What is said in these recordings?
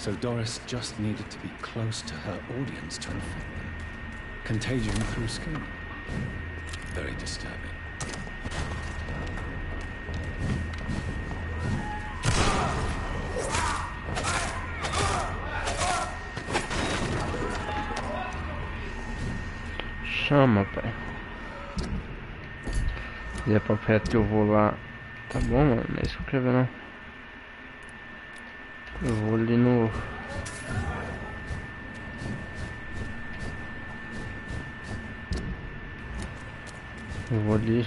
So Doris just needed to be close to her audience to infect them. Contagion through skin. Very disturbing. Chama, pai. Se é pra perto que eu vou lá. Tá bom, mano. Não é isso que eu quero ver, não. Eu vou ali no... Eu vou ali.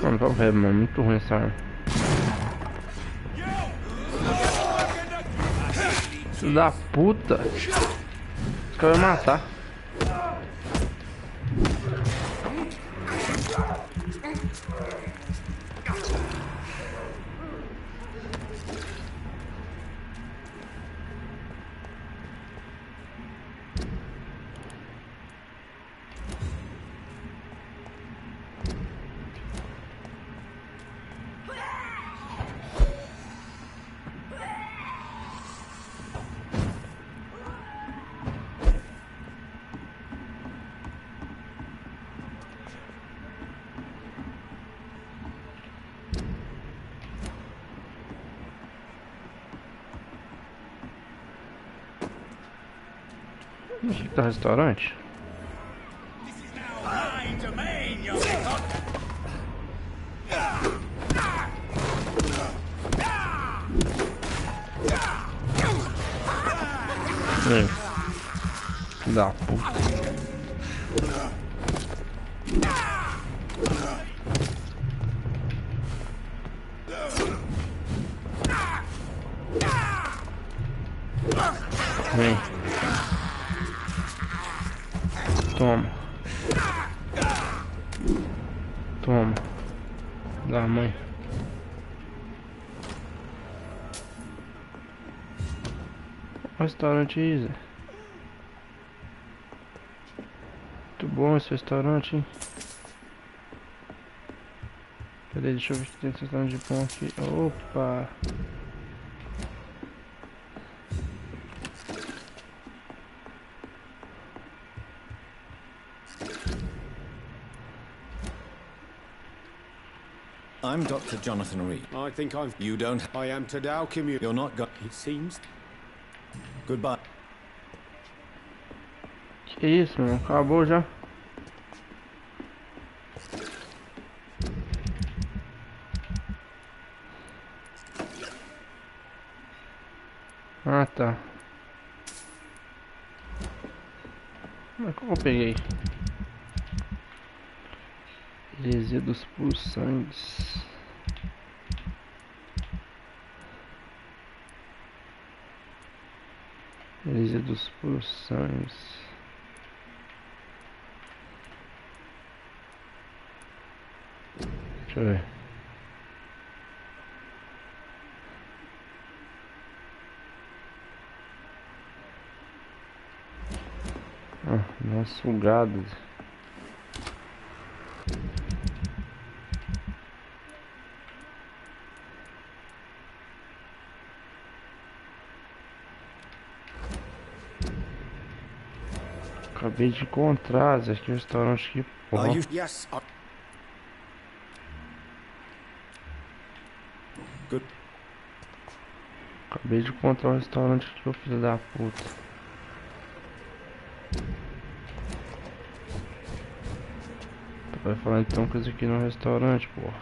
Mano, tá velho, mano. Muito ruim essa arma. Filho da puta. Os caras vão matar. Achei que tá restaurante. Vem. Da puta. Vem. Toma. Toma. Da mãe. Restaurante Easy. Muito bom esse restaurante, hein? Cadê? Deixa eu ver se tem restaurante de pão aqui. Opa! I'm Dr. Jonathan Reed. I think I've... You don't... I am Tadao community. You're not... It seems... Goodbye. Que isso, mano? Acabou já? Ah, tá. Mas como eu peguei? Resíduos pulsantes. Resíduos pulsantes. Deixa eu ver. Ah, umas sugadas. Acabei de encontrar esse aqui, restaurante aqui, porra. Yes. Good. Acabei de encontrar um restaurante aqui, ô filho da puta. Vai falar então que isso aqui não é um restaurante, porra.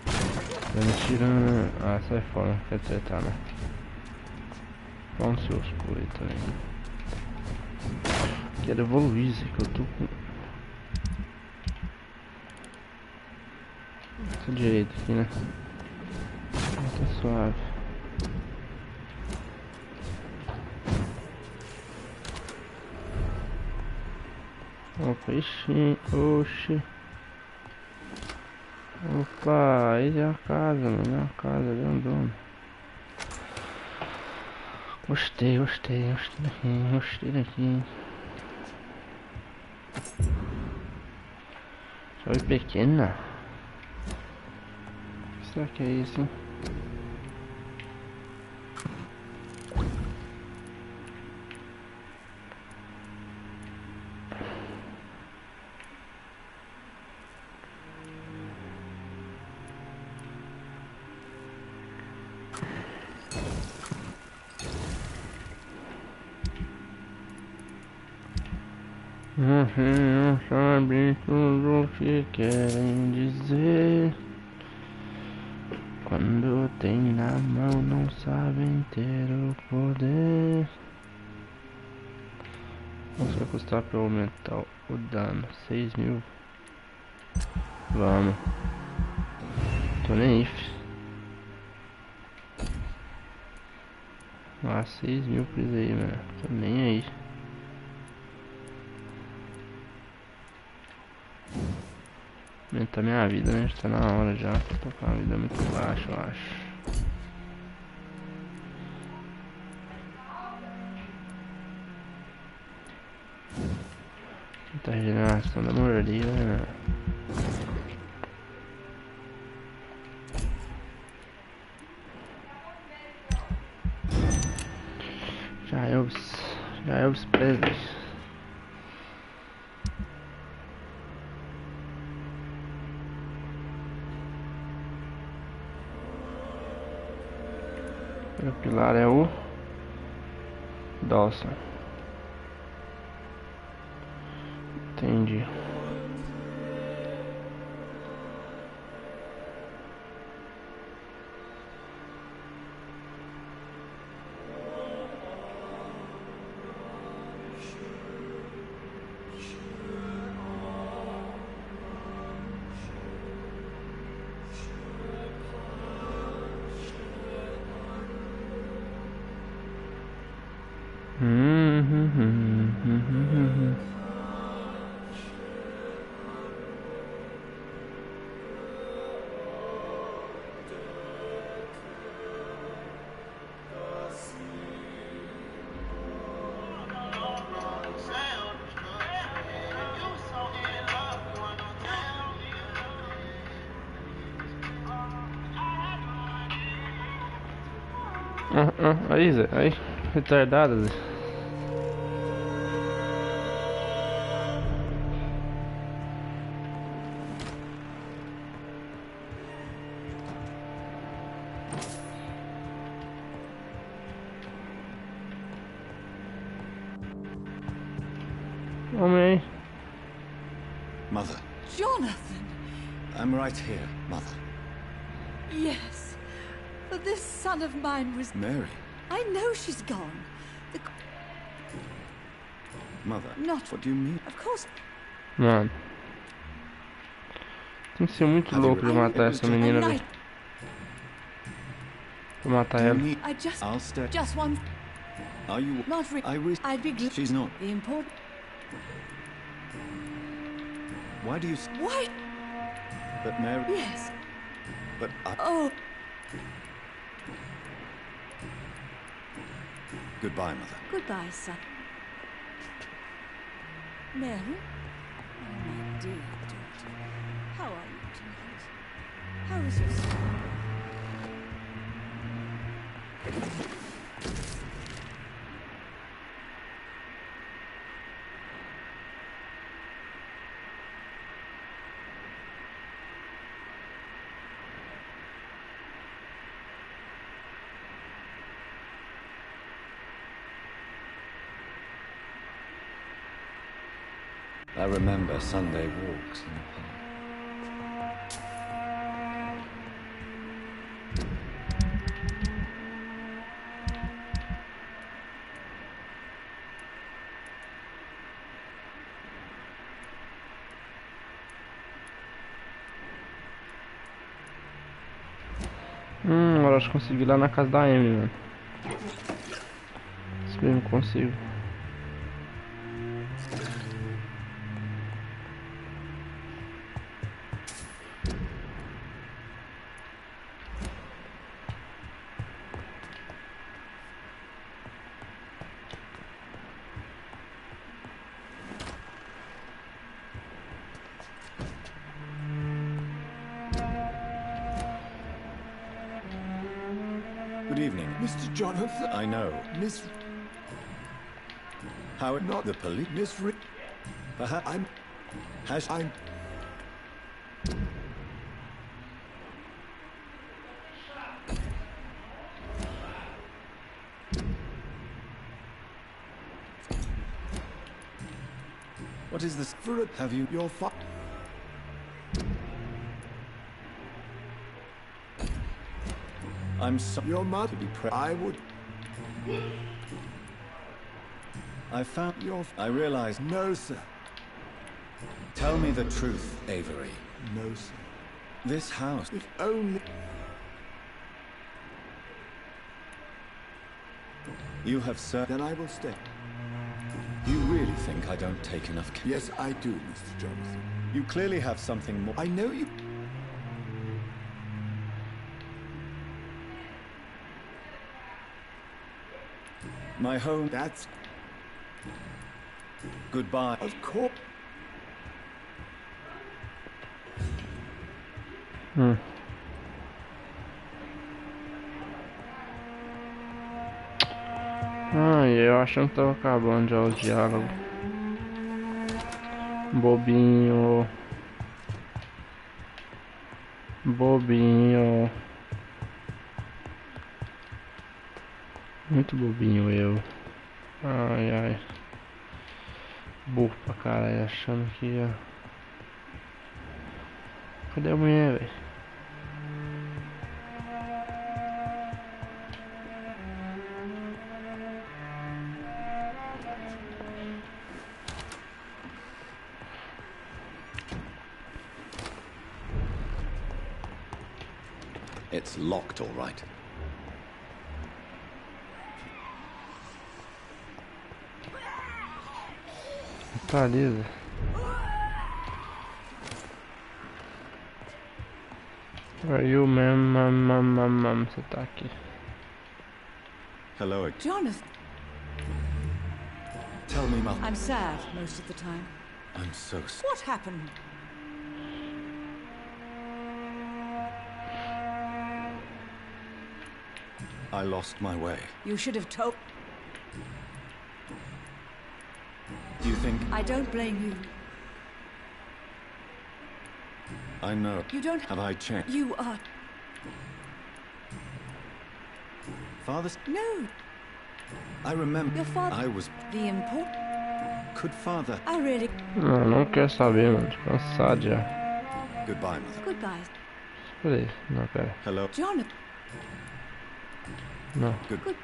Tá me tirando. Ah, sai fora, quer dizer, tá, né? Vamos seus coisas também. Quero evoluir isso que eu tô com. Tô direito aqui, né? Tá suave. Opa, ixi, oxi. Opa, aí é a casa, mano. É a casa, ali é um dono. Gostei daqui. Chave pequena. O que será que é isso, hein? Não sabe tudo o que querem dizer. Quando tem na mão não sabem ter o poder. Quanto vai custar pra eu aumentar o dano? 6.000. Vamos. Tô nem aí, fi. Ah, 6.000 por isso aí, mano. Tô nem aí. Aumentar minha vida, né? Já tá na hora já. Tô com a vida muito baixa, eu acho. Muita regeneração da mordida, né? Já é os Presley. O pilar é o Dawson. Entendi. Aí, Zé, aí, retardado, Zé. Homem. Mother, Jonathan! I'm right here, Mother. Yes. But this son of mine was... Mary, I know she's gone. Mother, Not- what do you mean? Of course... Mano. Tem que ser muito louco pra matar essa menina, velho. Pra matar Do you ela. need... I just... I'll stay. Just one... Are you... Not really. I wish... I'd be glad... She's not. The important... Why do you... Why? But Mary... Yes. But I... Oh, Goodbye, Mother. goodbye, son. Mary? Oh, my dear daughter. How are you tonight? How is your son? I remember Sunday walks in the park. Agora acho que consegui ir lá na casa da Amy, mano. Se mesmo consigo. evening. Mr. Jonathan. I know. Miss... How it Not the police? Miss... Perhaps I'm... has I'm... What is this? For a... Have you? Your I'm sorry. Your mother... To be I would... I found Your... I realize. No, sir. Tell me the truth, Avery. No, sir. This house. If only... You have served. Then I will stay. You really think I don't take enough care? Yes, I do, Mr. Jonathan. You clearly have something more. I know you... My home. That's... Goodbye. Of course. Eu achando que tava acabando já o diálogo. Bobinho. Bobinho. Muito bobinho eu. Ai, ai. Burro pra caralho, achando que ia... Cadê a mulher, velho? It's locked, all right. Tá liso. Where are you, ma'am? Você tá aqui. Hello. Jonathan, Tell me, Mum. I'm sad most of the time. I'm so sorry. What happened? I lost my way. You should have told... You think I don't blame you. I know? You don't... Have I changed? You are... Father's. No, I remember. your father... I was. The import... Could father. I really... Não quer saber, mano. Tô cansado já. Goodbye, mother. Goodbye. Peraí. Não, pera. Hello. Jonathan. Não. Good.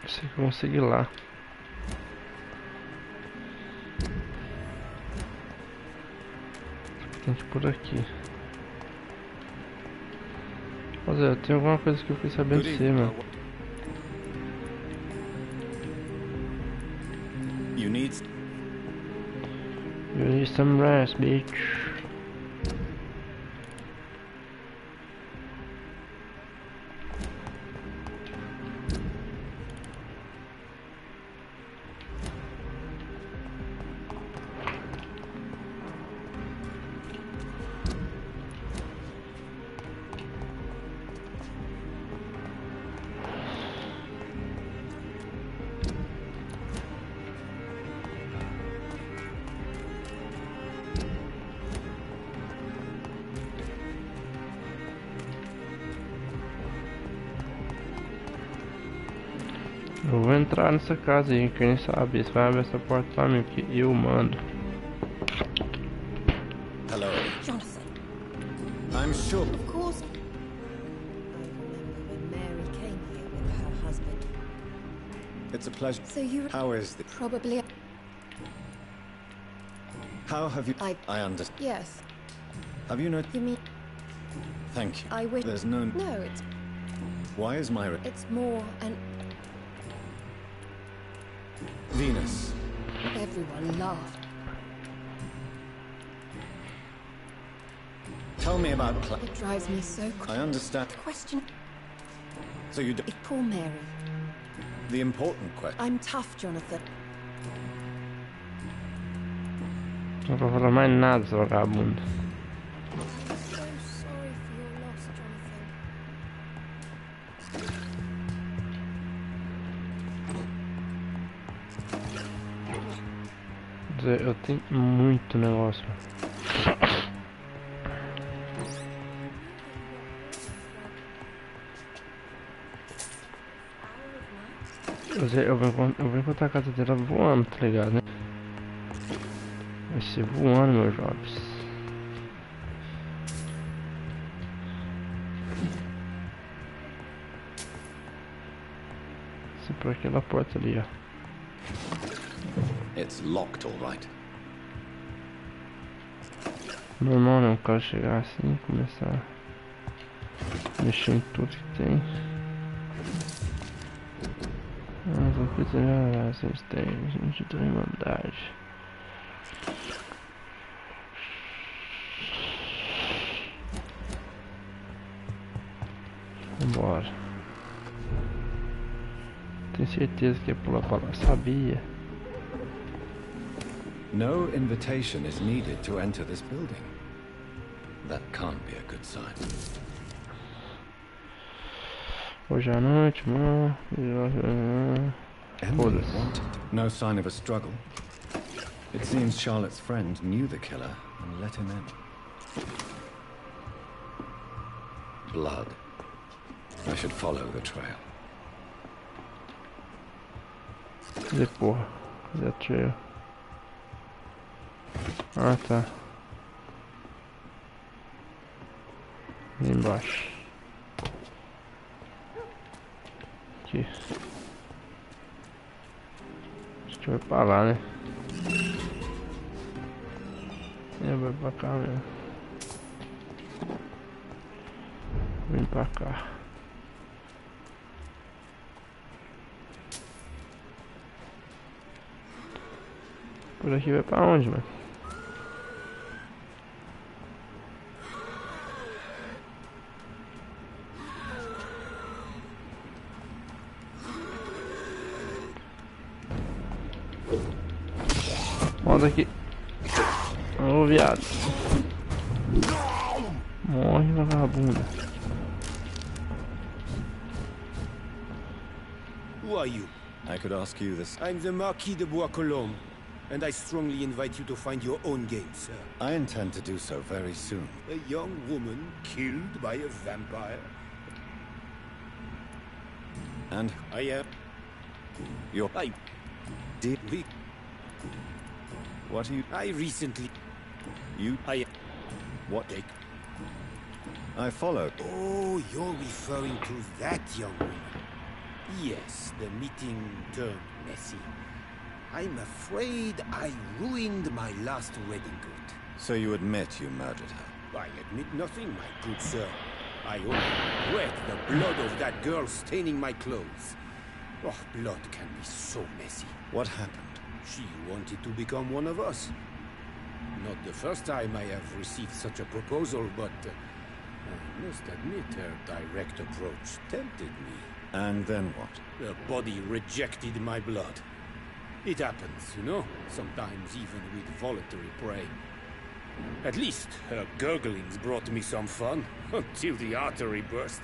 Se conseguir lá. Tem que ir por aqui. Rapaziada, tem alguma coisa que eu fiquei sabendo de ser, mano. You need. You need some rest, bitch. Eu vou entrar nessa casa aí, quem sabe, você vai abrir essa porta pra mim, porque eu mando. Hello. Jonathan. I'm sure. Of course. When Mary came here with her husband. It's a pleasure. So you How is the? probably... How have you? I understand. Yes. Have you not? You mean... Thank you. I wish... There's no. No, it's... Why is Myra? It's more an... Venus. Everyone laughed. Tell me about It drives me so I understand. question. So you do If poor Mary. the important question. I'm tough, Jonathan. Não vou falar mais nada, seu vagabundo. I'm so sorry for your loss, Jonathan. Quer dizer, eu tenho muito negócio. Quer dizer, eu vou encontrar a casa dela voando, tá ligado, né? Vai ser voando, meus jovens. Se por aquela porta ali, ó. It's locked, all right. Normal, né? O cara chegar assim e começar a mexer em tudo que tem. Ah, vou precisar assistência, gente da Irmandade. Vambora. Tenho certeza que ia pular pra lá, sabia? No invitation is needed to enter this building. That can't be a good sign. Hoje à noite, mano. Emily wanted. No sign of a struggle. It seems Charlotte's friend knew the killer and let him in. Blood. I should follow the trail. Cadê porra? Cadê a trail? Ah, tá. Ali embaixo. Aqui. Acho que vai pra lá, né? É, vai pra cá mesmo. Vem pra cá. Por aqui vai pra onde, mano? Volta aqui. Ô, viado. Morre, vagabunda. Who are you? I could ask you this. I'm the Marquis de Bois-Colombes, and I strongly invite you to find your own game, sir. I intend to do so very soon. A young woman killed by a vampire? And I am... you're... I... Did we... What are you... I recently... You... I... What? Take... I followed. Oh, you're referring to that young woman. Yes, the meeting turned messy. I'm afraid I ruined my last wedding coat. So you admit you murdered her? I admit nothing, my good sir. I only regret the blood of that girl staining my clothes. Oh, blood can be so messy. What happened? She wanted to become one of us. Not the first time I have received such a proposal, but I must admit her direct approach tempted me. And then what? Her body rejected my blood. It happens, you know, sometimes even with voluntary prey. At least her gurglings brought me some fun, until the artery burst.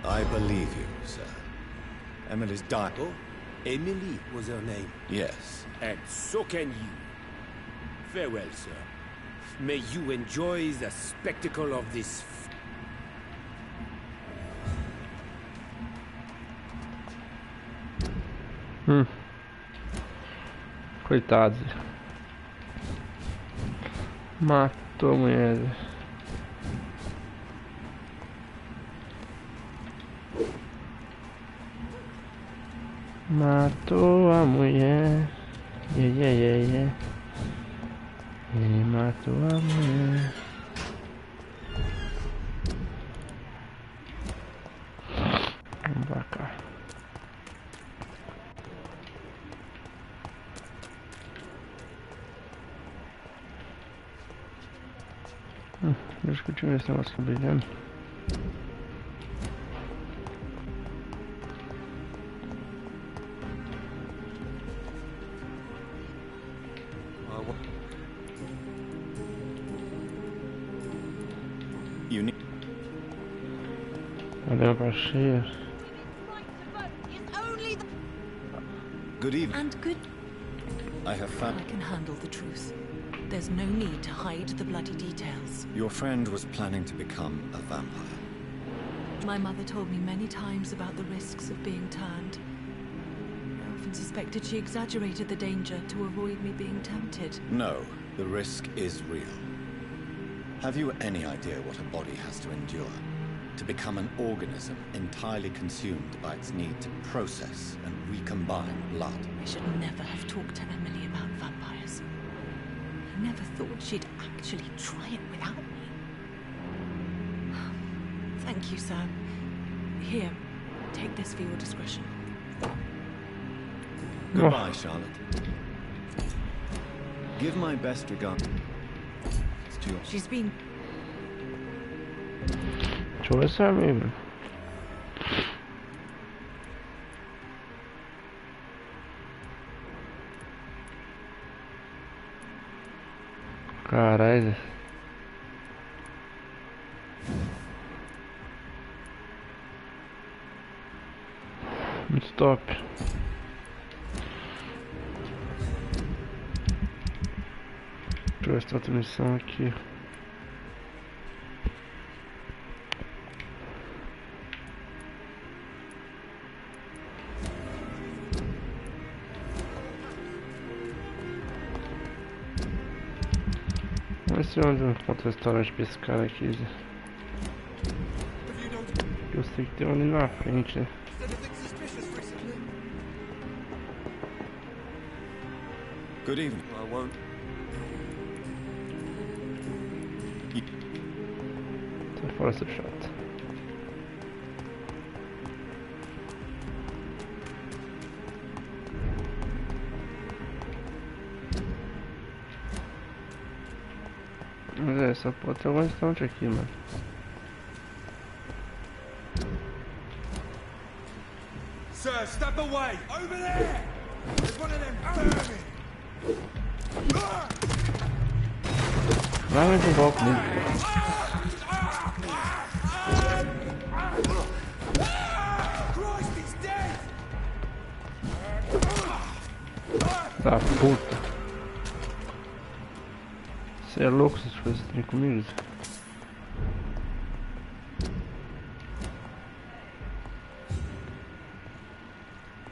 I believe you, sir. Emily's died. Oh, Emily was her name. Yes. And so can you. Farewell, sir. May you enjoy the spectacle of this... Coitado. Matou a mulher. Matou a mulher. Yeah. Ele matou a mulher. Vamos pra cá. Acho que eu tinha esse negócio aqui brilhando. You need... Olha pra cheia. Good evening. And good. I have found... I can handle the truth. There's no need to hide the bloody details. Your friend was planning to become a vampire. My mother told me many times about the risks of being turned. I often suspected she exaggerated the danger to avoid me being tempted. No, the risk is real. Have you any idea what a body has to endure? To become an organism entirely consumed by its need to process and recombine blood. I should never have talked to Emily about vampires. I never thought she'd actually try it without me. Thank you, sir. Here, take this for your discretion. Goodbye, Charlotte. Give my best regards to your... She's been... Deixa eu ver se é mesmo. Caralho. Muito top. Deixa eu ver essa outra missão aqui. Vamos ver onde eu encontro o restaurante pra esse cara aqui. Eu sei que tem um ali na frente, né? Good evening. I won't. Sai fora, seu chato. Mas é, só pode ter algum restaurante aqui, mano. Sir, step away! Over there! There's one of them vermin! Vai mais um golpe nele. Christ, he's dead! Tá puta. Você é louco essas coisas tem comigo?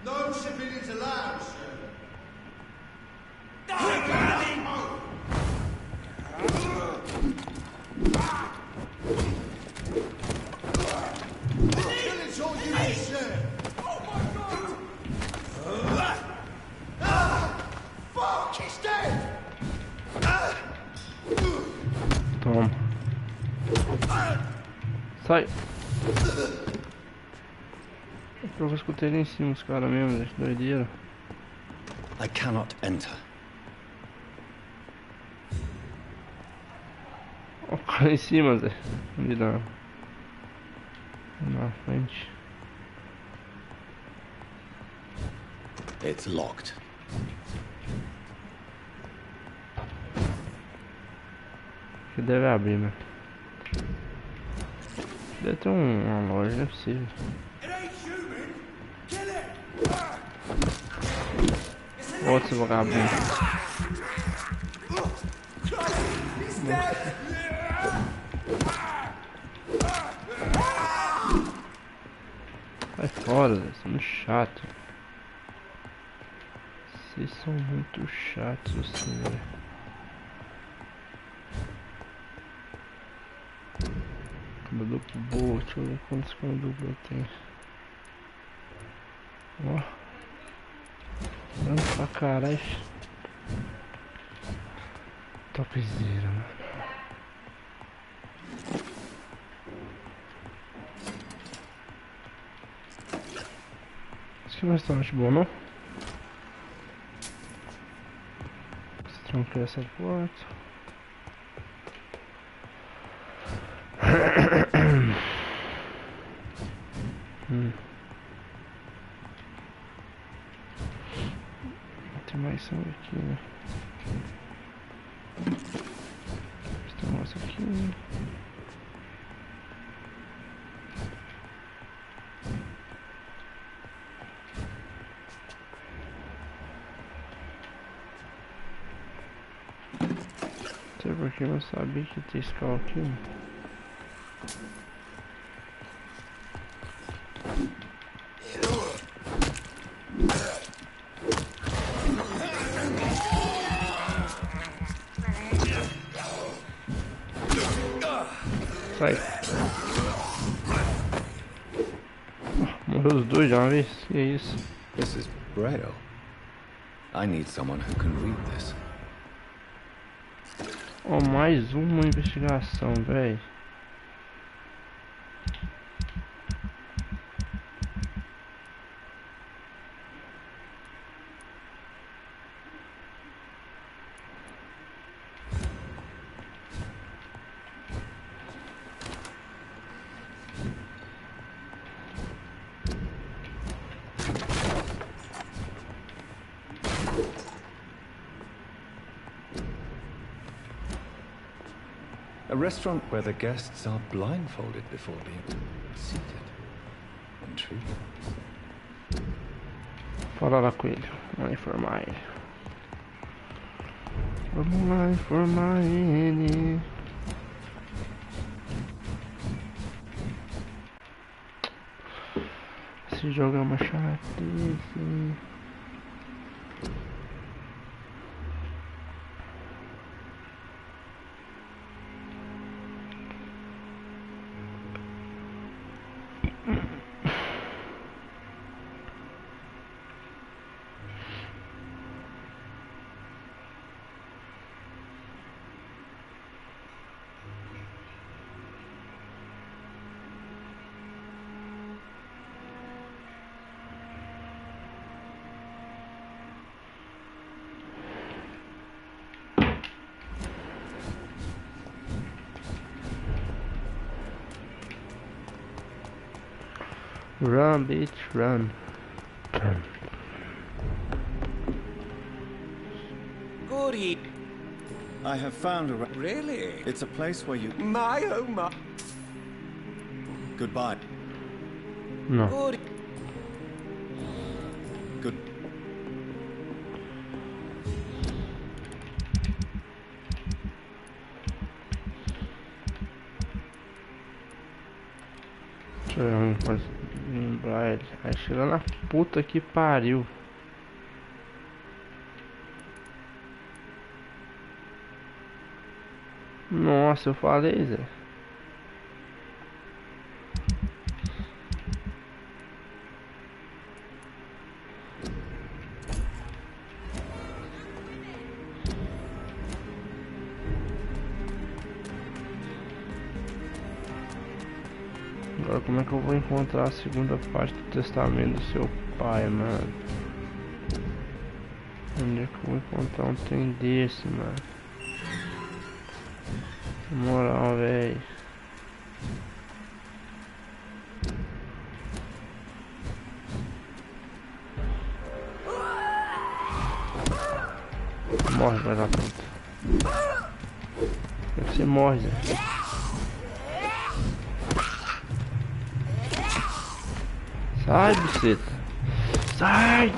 No civilians allowed, sir. It's all you, sir. Oh my God! Fuck, he's dead! Toma. Sai. Eu escutei ali em cima os caras mesmo, né? Que doideira. I cannot enter. Ó, o cara em cima, Zé. Ali na frente. It's locked. Que deve abrir, né? Deve ter uma loja, não é possível. Outro vagabundo. Sai fora, Zé. São muito chato. Vocês são muito chatos assim, velho. Câmera duplo boa, deixa eu ver quantos câmeras duplo eu tenho. Ó. Dando pra caralho. Topzera, mano. Esse aqui não é um restaurante bom, não? Se trancar essa porta. Tem mais sangue aqui, né? Tem mais aqui. Não sei porque eu não sabia que tinha escala aqui. Sai. Morreu os dois de uma vez? Que é isso? This is Braille. I need someone who can read this. Oh, mais uma investigação, velho. A restaurant where the guests are blindfolded before being seated. Intriguing. Fala lá, coelho. Vamos lá informar ele. Vamos lá informar ele. Esse jogo é uma chatice. Run, bitch, run. Goody. I have found a... Really? It's a place where you... My oh my. Goodbye. Não. Goody. Good... Deixa eu lembrar ele. Aí chega na puta que pariu. Nossa, eu falei, Zé. Agora como é que eu vou encontrar a segunda parte do testamento do seu pai, mano? Onde é que eu vou encontrar um trem desse, mano? Na moral, velho. Morre, vai dar puta. Você morre, Zé. Sai, buceta. Sai!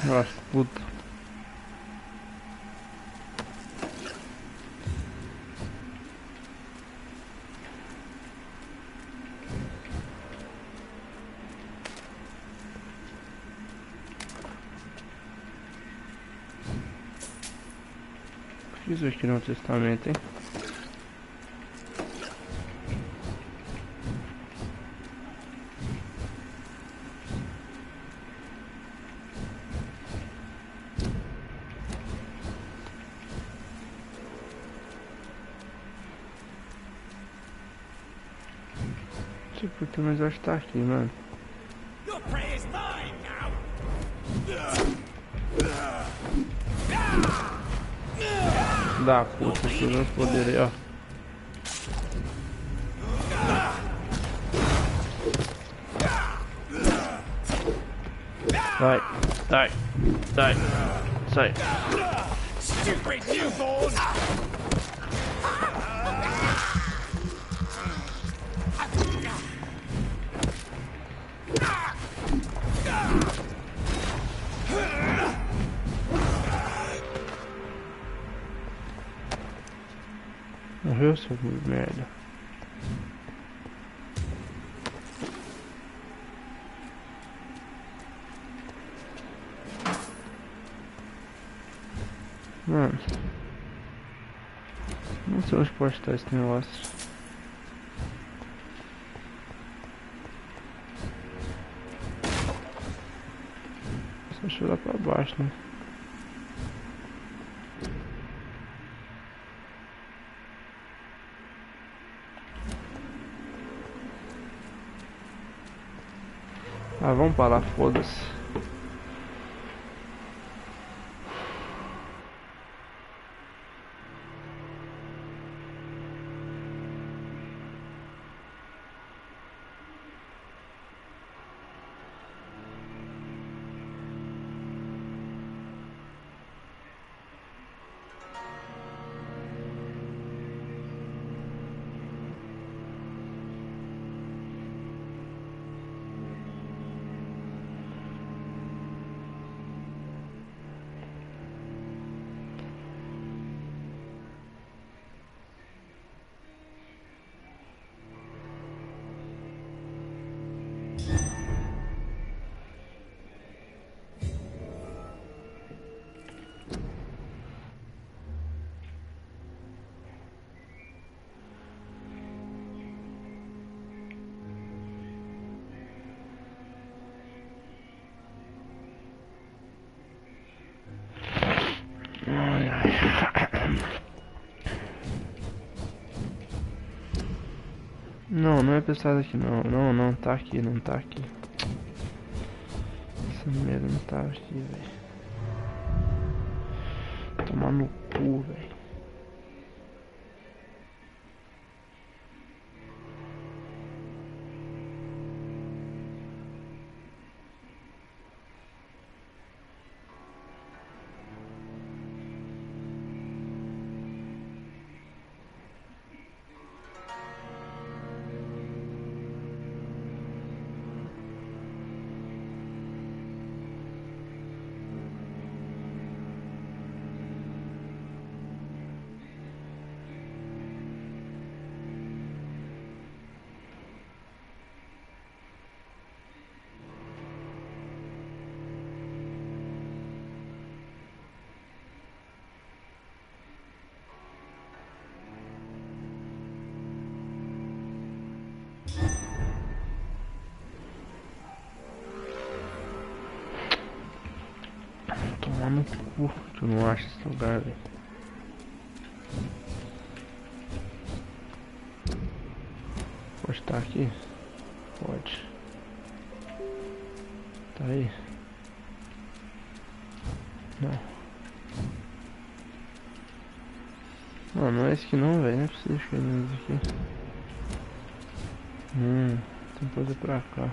Nossa, puta. fiz aqui no testamento, hein? Porque nós vamos estar aqui, mano. Da puta, esses meus poderes, ó. Vai, sai, sai, sai. Stupid newborn! Morreu, seu merda. Mano, não sei onde pode estar esse negócio. Só chorar pra baixo, né? Ah, vamos para lá, foda-se. Não, não é pesado aqui não. Não, não tá aqui, não tá aqui. Essa merda não tá aqui, velho. Tomar no cu, velho. Tomar no cu, tu não acha esse lugar, velho. Pode estar aqui? Pode. Tá aí? Não. Não, não é esse aqui não, velho. Não é possível que ele é esse aqui. Tem que fazer pra cá.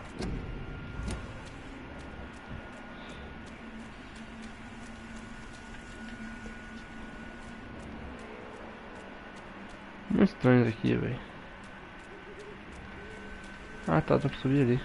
Muito estranho isso aqui, velho. Ah, tá, dá pra subir ali.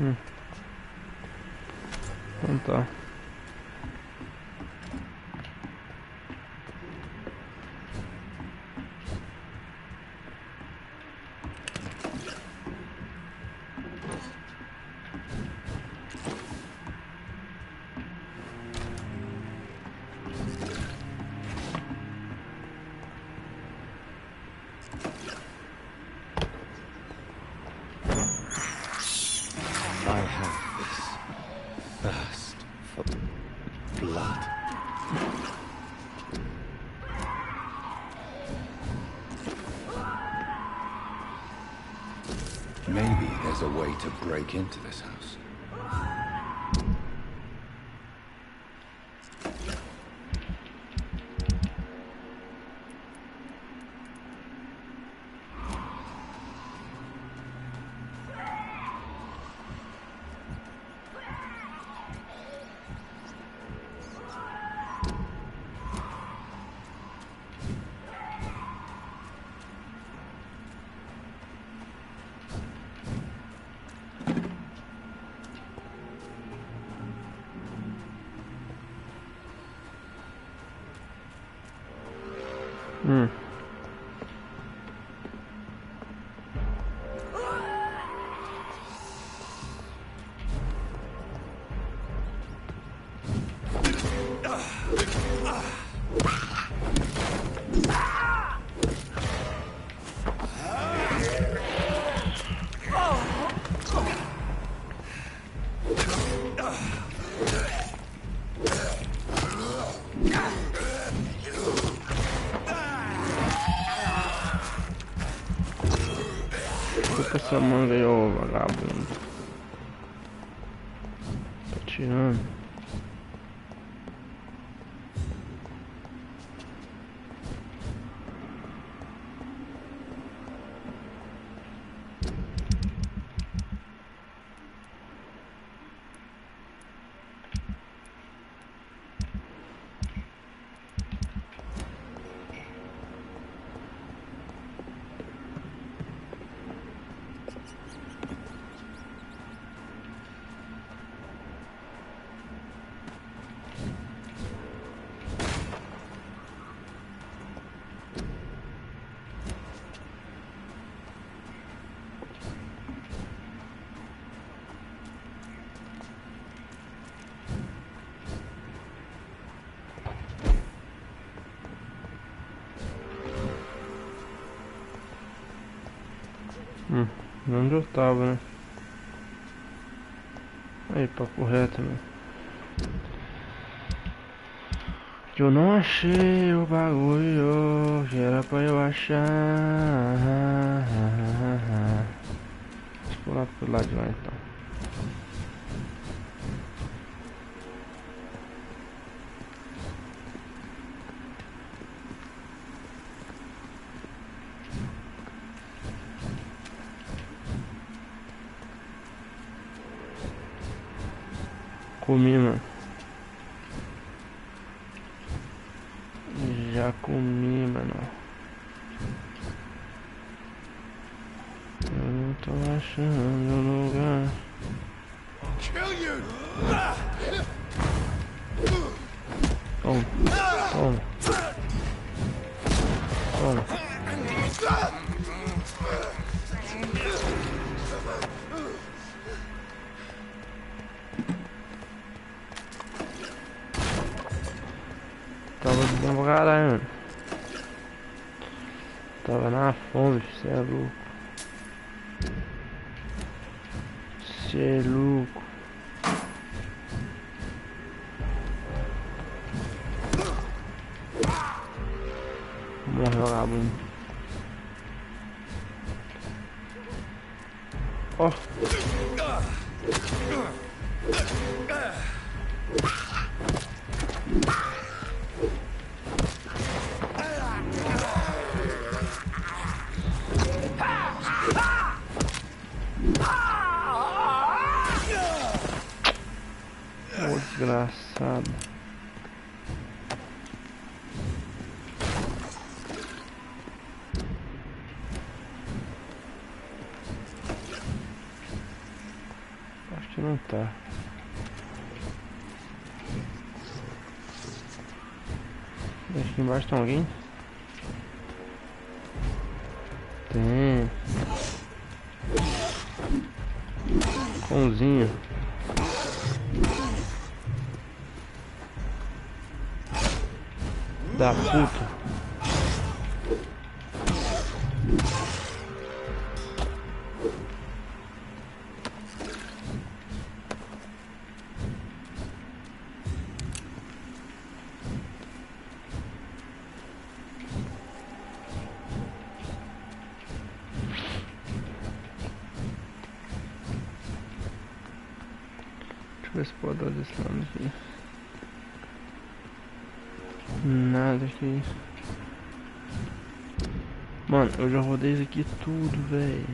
Então tá. I have this thirst for blood. Maybe there's a way to break into this house. Essa manga aí, ô vagabundo. Tá tirando. Onde eu tava, né? Aí, papo reto, né? Que eu não achei o bagulho que era pra eu achar. Deixa eu pular pro lado de lá então. Comi, mano. Já comi, mano. Eu não tô achando o lugar. Toma, toma. Toma. Tava bom pra caralho, mano. Tava na fome, cê é louco. Cê é louco. Morreu, vagabundo. Ó. Desgraçado. que não tá. Aqui embaixo tem alguém? Tem. Cãozinho. Da puta. Deixa eu ver se pode dar desse lado aqui. Nada aqui. Mano, eu já rodei isso aqui tudo, velho.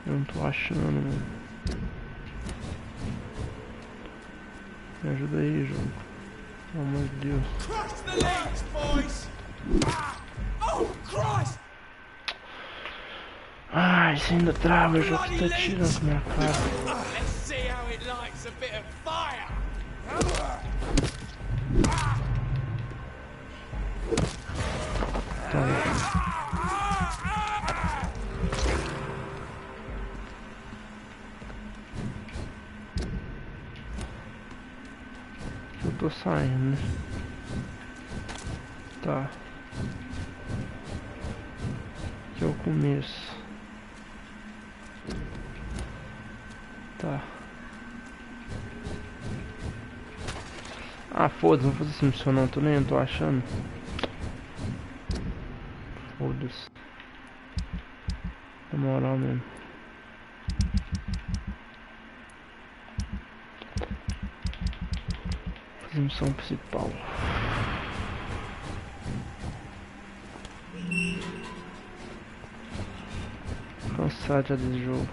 Eu não tô achando, mano. Me ajuda aí, jogo. Pelo amor de Deus. Crush the legs, boys! Oh, Christ! Ai, você ainda trava, o jogo tá tirando com a minha cara. Let's see how it likes a bit of fire! Eu tô saindo, né? Tá. Aqui é o começo. Tá. Ah, foda-se, não vou fazer essa missão não, não tô achando. Foda-se. Na moral mesmo. Fazer missão principal. Cansado já desse jogo.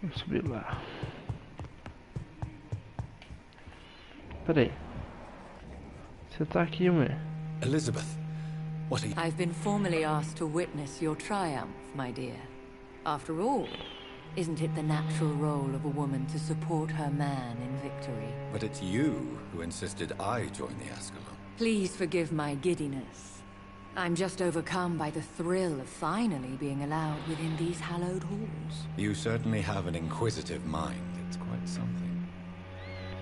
Vamos subir lá. Peraí. Você tá aqui, ué? Elizabeth, what are you... I've been formally asked to witness your triumph, my dear. After all, isn't it the natural role of a woman to support her man in victory? But it's you who insisted I join the Ascalon. Please forgive my giddiness. I'm just overcome by the thrill of finally being allowed within these hallowed halls. You certainly have an inquisitive mind. It's quite something.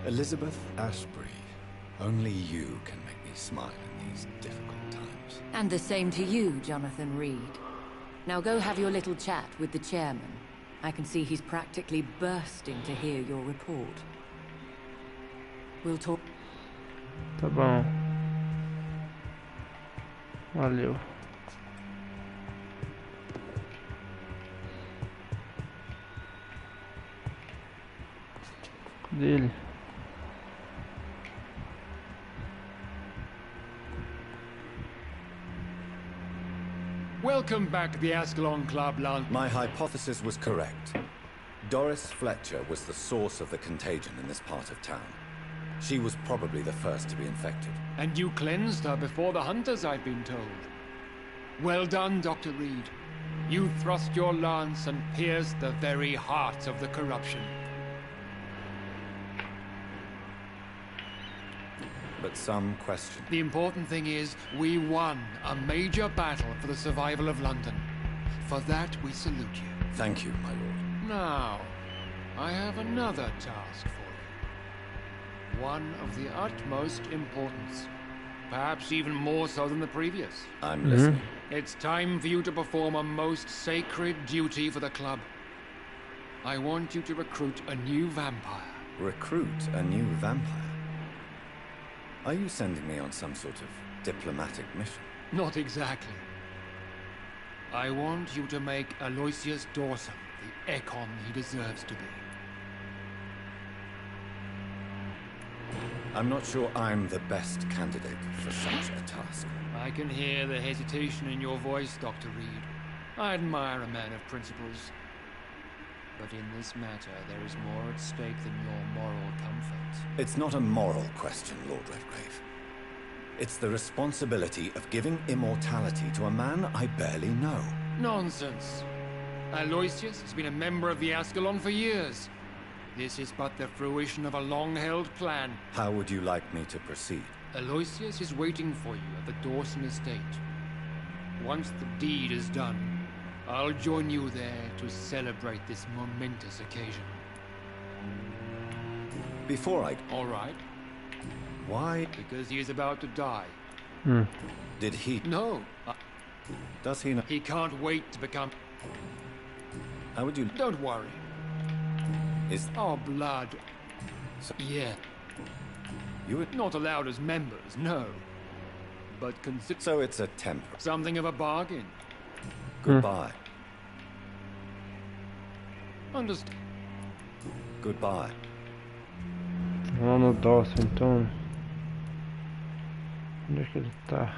Elizabeth Ashbury, only you can make me smile in these difficult times. And the same to you, Jonathan Reed. Now go have your little chat with the chairman. I can see he's practically bursting to hear your report. We'll talk... Tá bom. Valeu. Cadê ele? Welcome back to the Ascalon Club, Lon. My hypothesis was correct. Doris Fletcher was the source of the contagion in this part of town. She was probably the first to be infected. And you cleansed her before the hunters, I've been told. Well done, Dr. Reed. You thrust your lance and pierced the very heart of the corruption. but some question. The important thing is, we won a major battle for the survival of London. For that, we salute you. Thank you, my lord. Now, I have another task for you. One of the utmost importance. Perhaps even more so than the previous. I'm listening. It's time for you to perform a most sacred duty for the club. I want you to recruit a new vampire. Recruit a new vampire? Are you sending me on some sort of diplomatic mission? Not exactly. I want you to make Aloysius Dawson the Ekon he deserves to be. I'm not sure I'm the best candidate for such a task. I can hear the hesitation in your voice, Dr. Reed. I admire a man of principles. But in this matter, there is more at stake than your moral comfort. It's not a moral question, Lord Redgrave. It's the responsibility of giving immortality to a man I barely know. Nonsense. Aloysius has been a member of the Ascalon for years. This is but the fruition of a long-held plan. How would you like me to proceed? Aloysius is waiting for you at the Dawson estate. Once the deed is done, I'll join you there to celebrate this momentous occasion. Before I... All right. Why? Because he is about to die. Did he... No. Does he know... He can't wait to become... How would you... Don't worry. Is... Our blood... So... Yeah. You would... Not allowed as members, no. But consider... So it's a temper. Something of a bargain. Goodbye. Understand. Goodbye. Lá no Dawson, então. Onde é que ele tá?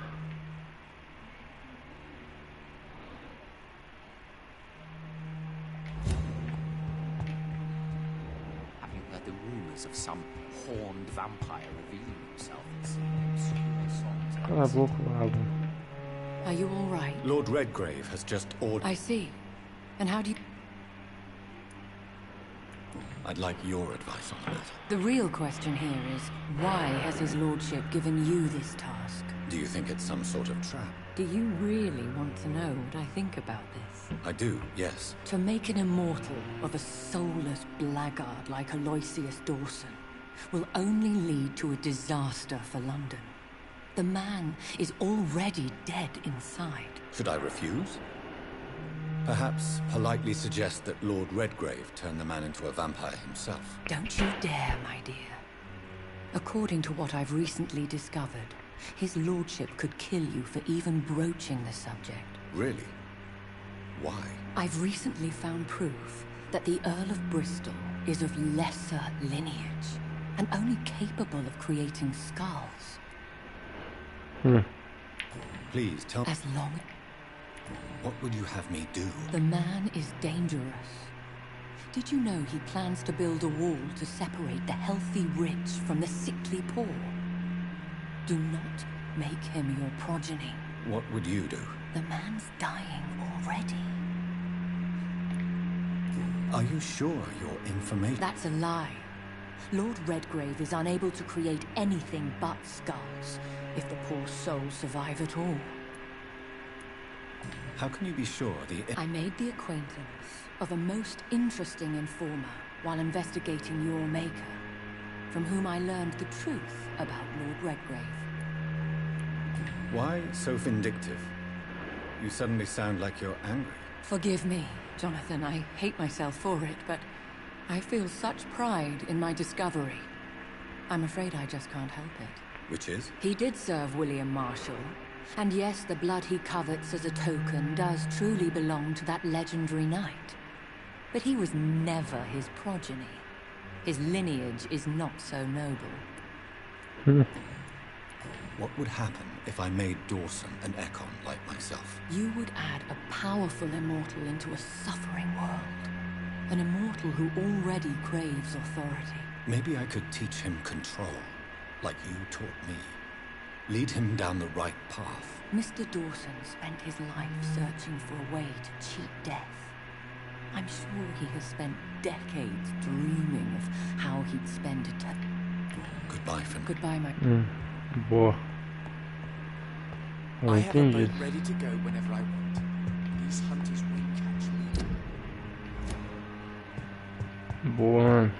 Having heard the rumors of some horned vampire revealing himself, it seems. Cala a boca, Alan. Are you all right? Lord Redgrave has just ordered... I see. And how do you... I'd like your advice on the matter. The real question here is, why has his lordship given you this task? Do you think it's some sort of trap? Do you really want to know what I think about this? I do, yes. To make an immortal of a soulless blackguard like Aloysius Dawson will only lead to a disaster for London. The man is already dead inside. Should I refuse? Perhaps politely suggest that Lord Redgrave turn the man into a vampire himself. Don't you dare, my dear. According to what I've recently discovered, his lordship could kill you for even broaching the subject. Really? Why? I've recently found proof that the Earl of Bristol is of lesser lineage and only capable of creating skulls. Please tell me. As long... What would you have me do? The man is dangerous. Did you know he plans to build a wall to separate the healthy rich from the sickly poor? Do not make him your progeny. What would you do? The man's dying already. Are you sure your information... That's a lie. Lord Redgrave is unable to create anything but skulls, if the poor souls survive at all. How can you be sure the... I made the acquaintance of a most interesting informer while investigating your maker, from whom I learned the truth about Lord Redgrave. Why so vindictive? You suddenly sound like you're angry. Forgive me, Jonathan. I hate myself for it, but I feel such pride in my discovery. I'm afraid I just can't help it. Which is? He did serve William Marshall. And yes, the blood he covets as a token does truly belong to that legendary knight. But he was never his progeny. His lineage is not so noble. What would happen if I made Dawson an Ekon like myself? You would add a powerful immortal into a suffering world. An immortal who already craves authority. Maybe I could teach him control, like you taught me. Lead him down the right path. Mr. Dawson spent his life searching for a way to cheat death. I'm sure he has spent decades dreaming of how he'd spend eternity. Goodbye, Finn. Goodbye, my... Boa. I have a Entendi. boat ready to go whenever I want. These hunters will catch me. Boa, mano.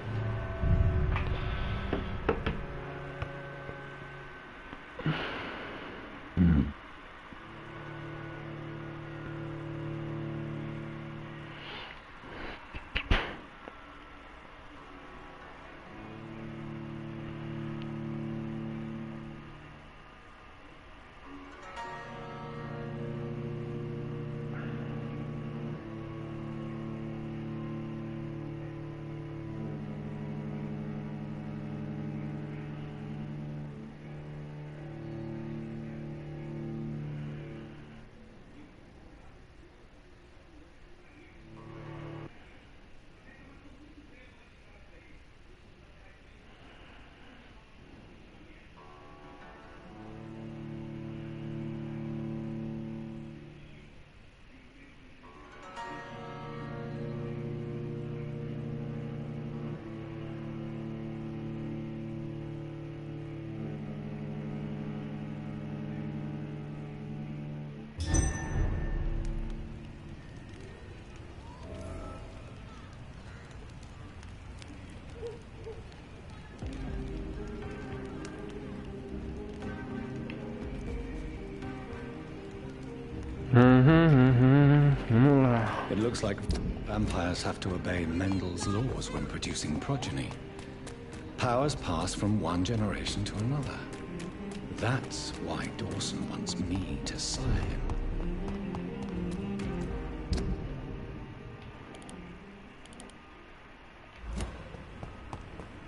Vamos lá. It looks like vampires have to obey Mendel's laws when producing progeny. Powers pass from one generation to another. That's why Dawson wants me to sire him.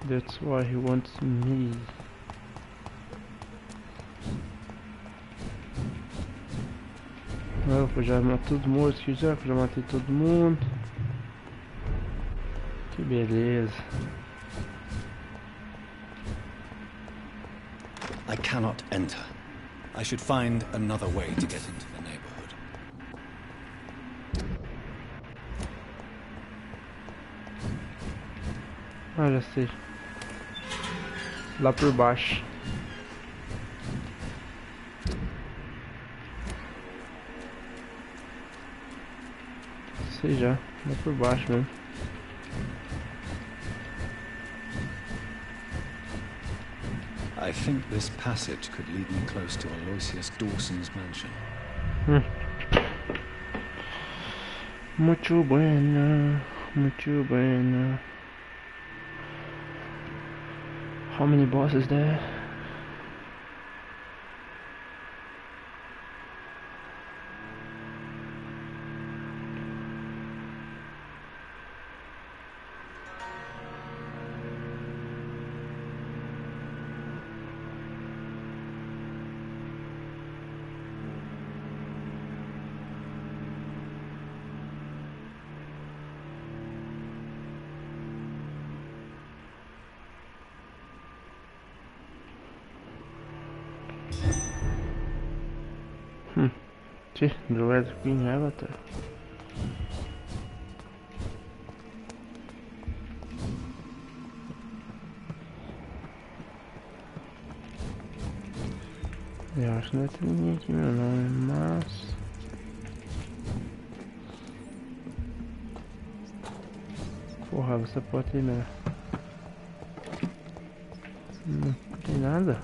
That's why he wants me. Eu já matei todo mundo, que já matei todo mundo. Que beleza. I cannot enter. I should find another way to get into the neighborhood. Ah, já sei. Lá por baixo. Sei já, lá por baixo mesmo. I think this passage could lead me close to Aloysius Dawson's mansion. Muito bueno, muito bueno. How many bosses there? The Red Queen Avatar. Eu acho que não tem ninguém aqui meu nome, mas... Porra, você pode ter mesmo. Não tem nada.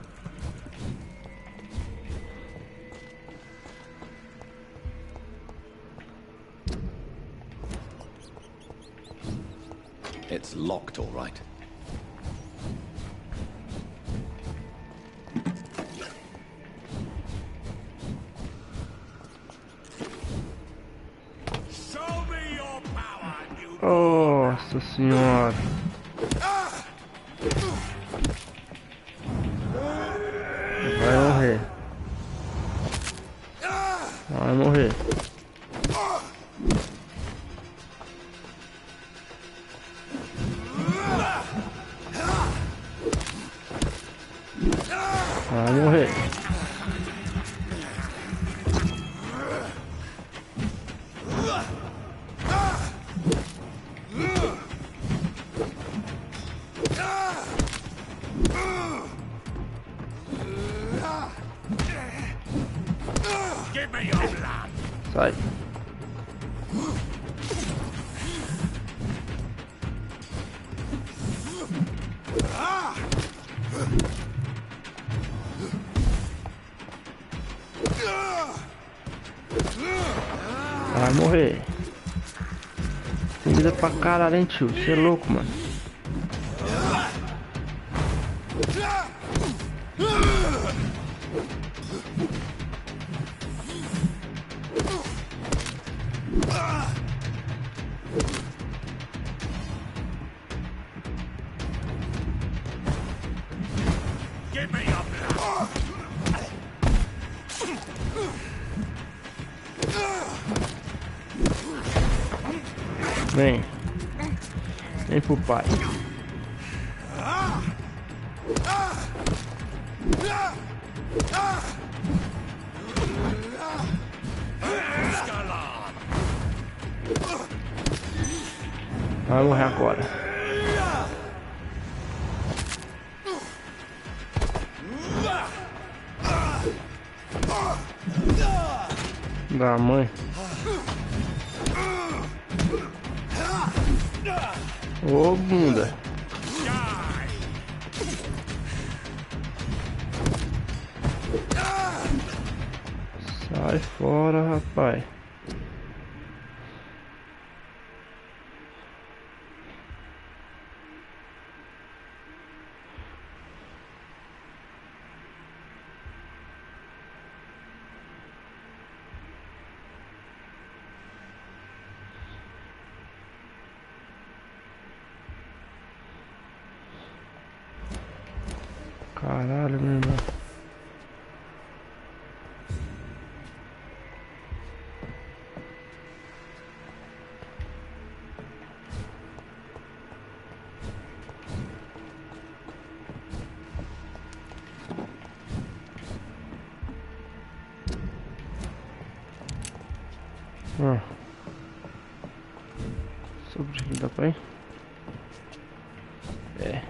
It's locked, all right. Show me your power, you. Nossa senhora. Vai morrer. Vai morrer. Vai morrer. Sai. Vai morrer. Tem vida pra caralho, hein, tio? Você é louco, mano. Vem. Vem pro pai. Vai morrer agora. Da mãe. Ô, bunda. Sai fora, rapaz. Caralho, meu irmão. Sobre aqui dá pra ir? É.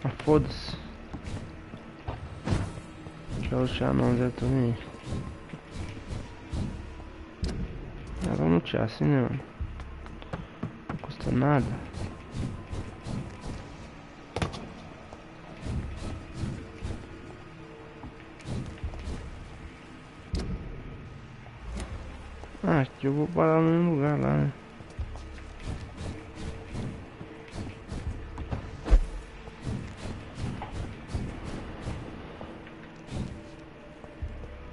Ah, foda-se. Deixa eu deixar não Zé também. Vamos lutear assim, né, mano? Não custa nada. Ah, aqui eu vou parar no mesmo lugar lá, né?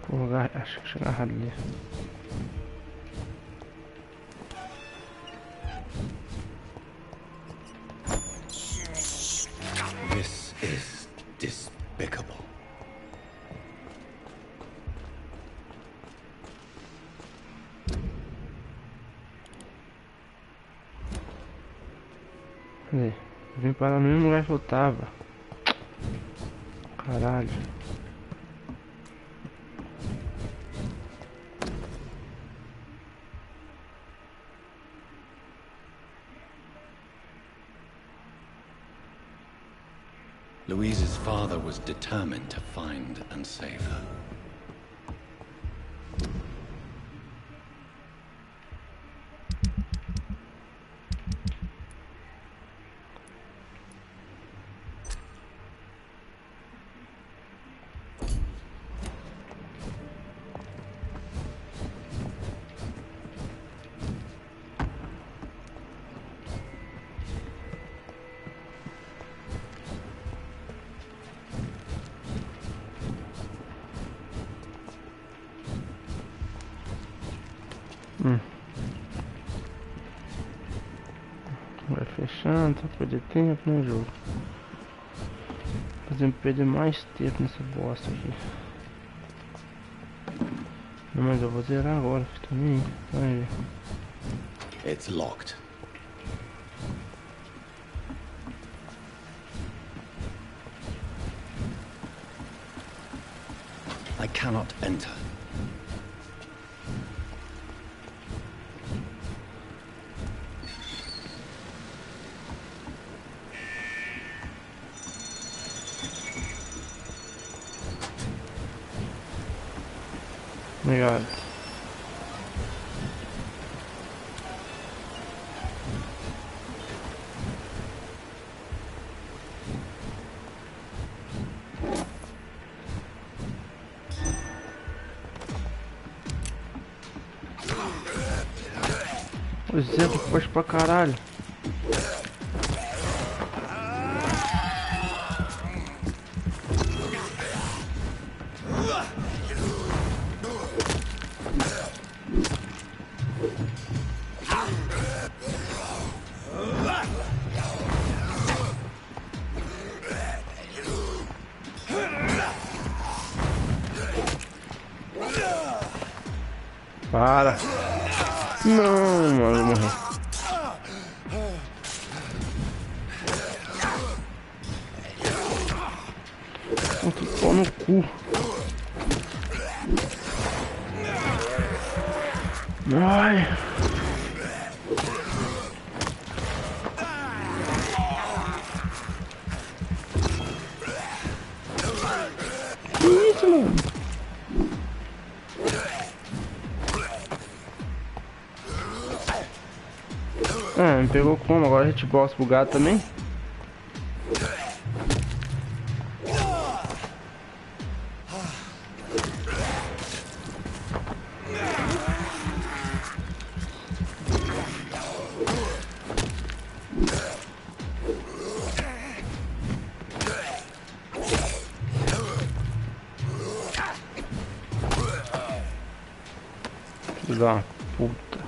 Porra, acho que chega errado ali. This is despicable. Cadê? Eu vim parar no mesmo lugar que eu tava. Caralho. Louise's father was determined to find and save her. Vai fechando, tá perder tempo, né, jogo? Fazendo perder mais tempo nessa bosta aqui. Não, mas eu vou zerar agora também. Vai ver. It's locked. I cannot enter. Obrigado. O Zé tá forte pra caralho. Para. Não, mano, eu morri. Que pau no cu. Ai. Que isso, mano? Ah, me pegou como? Agora a hitbox bugado também? Filho da puta.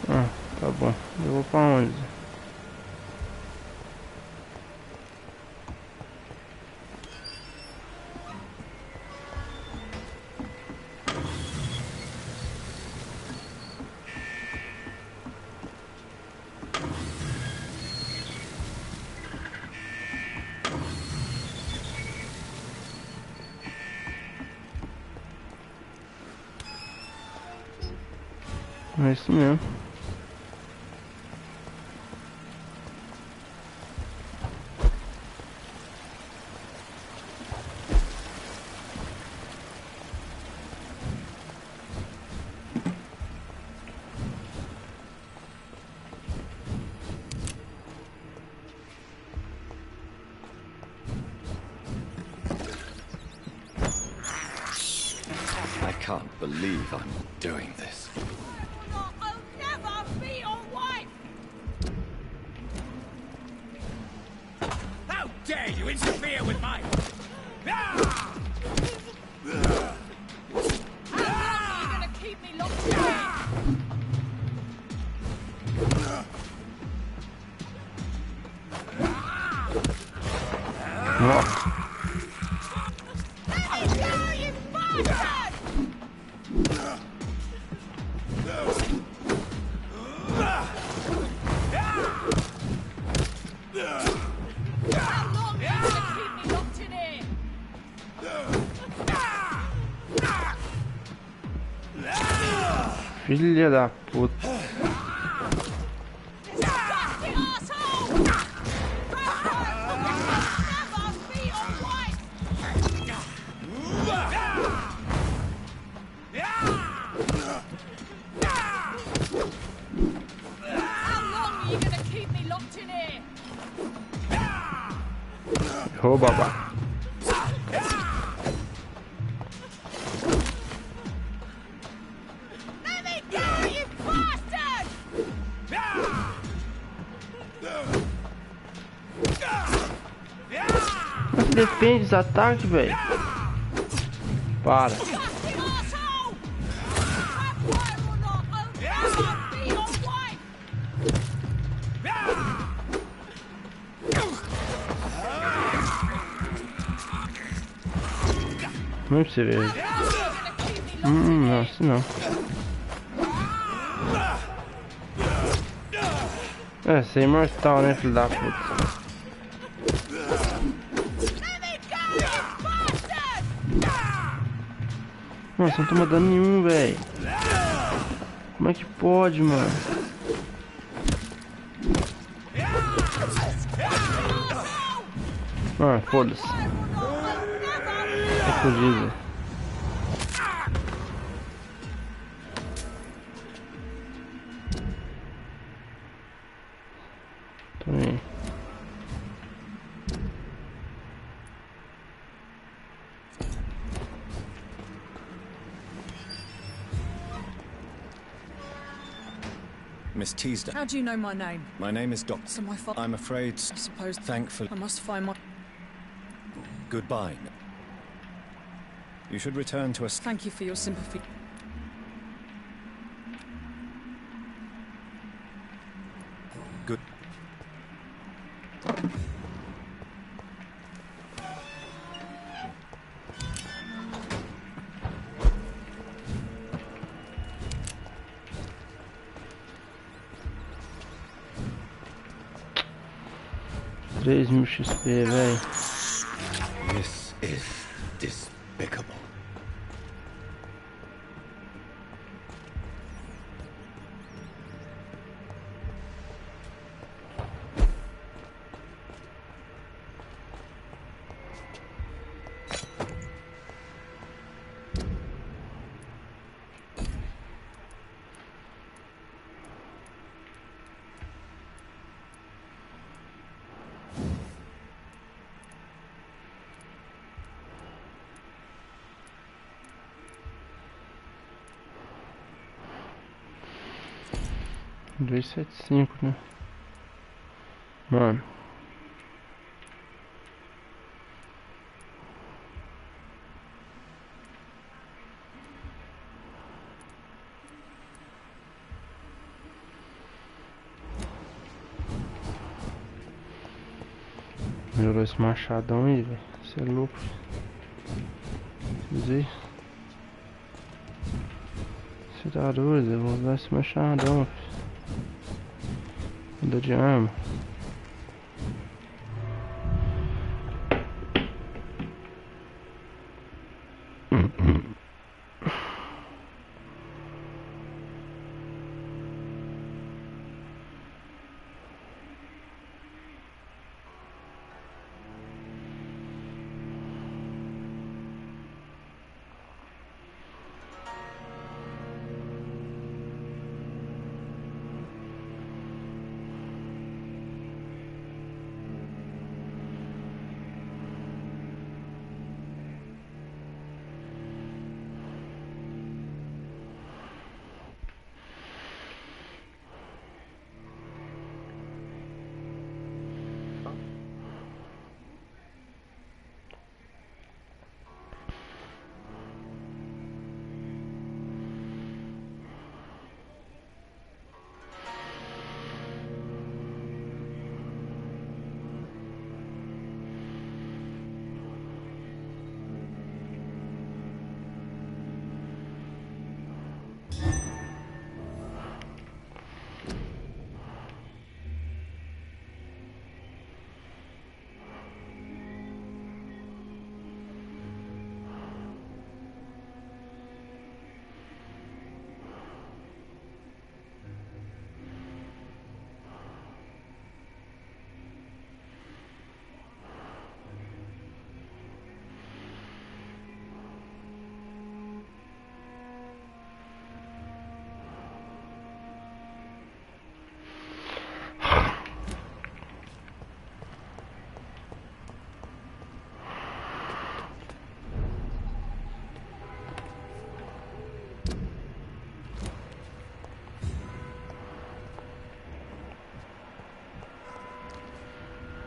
Ah, tá bom. Eu vou pra onde? É isso mesmo. I can't believe I'm doing this. I'll never be your wife! How dare you interfere with my... How long are you gonna keep me locked in? Nossa. Let me go, you bastard! How long are you gonna keep me locked in here? Filha da puta. Disgusting asshole! I'll never be your wife! How long are you gonna keep me locked in here? Ô, babá. Let me go, you bastard! Mas defende os ataques, velho. Para. Disgusting asshole! Vampire or not, I'll never be your wife! Não pra você ver. How long are you gonna keep me locked in Não, here? assim não. É, você é imortal, né, filho da puta. Let me go, you bastard! Nossa, não toma dano nenhum, velho. Como é que pode, mano? Ah, foda-se. É fugir. Tô aí. Miss Teasdale. How do you know my name? My name is Doctor. So my father. I'm afraid. I suppose. Thankfully. I must find my. Goodbye. You should return to us. Thank you for your sympathy. Good. $3.000 XP, velho. This is despicable. $275, né? Mano. Melhorou esse machadão aí, velho. Você é louco. Você tá doido? Eu vou usar esse machadão, filho. Muda de arma.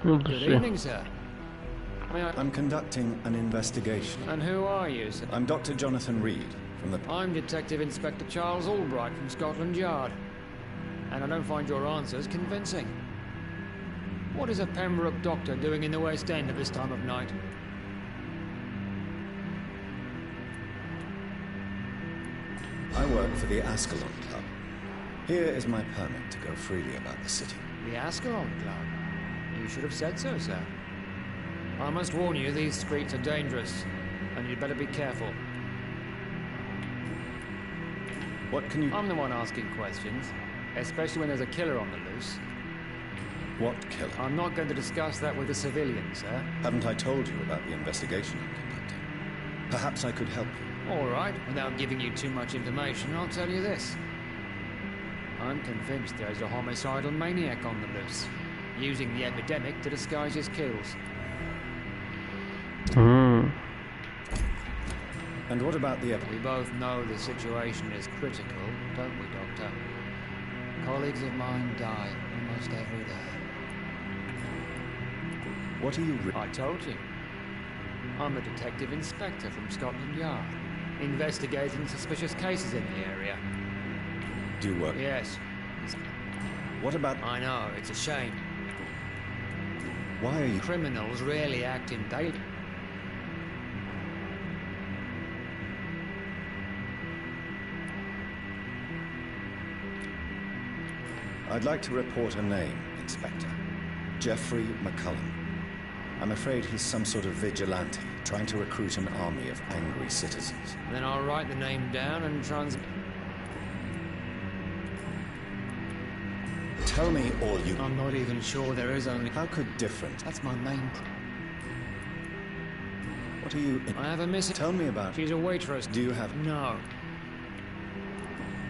Good evening, sir. I'm conducting an investigation. And who are you, sir? I'm Dr. Jonathan Reed from the... I'm Detective Inspector Charles Albright from Scotland Yard. And I don't find your answers convincing. What is a Pembroke doctor doing in the West End at this time of night? I work for the Ascalon Club. Here is my permit to go freely about the city. The Ascalon Club? You should have said so, sir. I must warn you, these streets are dangerous, and you'd better be careful. What can you... I'm the one asking questions, especially when there's a killer on the loose. What killer? I'm not going to discuss that with the civilians, sir. Haven't I told you about the investigation I'm conducting? Perhaps I could help you. All right, without giving you too much information, I'll tell you this. I'm convinced there's a homicidal maniac on the loose, using the epidemic to disguise his kills. And what about the... We both know the situation is critical, don't we, Doctor? Colleagues of mine die almost every day. What are you... I told you. I'm a detective inspector from Scotland Yard, investigating suspicious cases in the area. Do you work? Yes. What about... I know, it's a shame. Why are you... Criminals rarely act in daylight. I'd like to report a name, Inspector. Jeffrey McCullum. I'm afraid he's some sort of vigilante, trying to recruit an army of angry citizens. Then I'll write the name down and Tell me all you... I'm not even sure there is only... How could different... That's my main... What are you... I have a missing... Tell me about... She's a waitress. Do you have... No.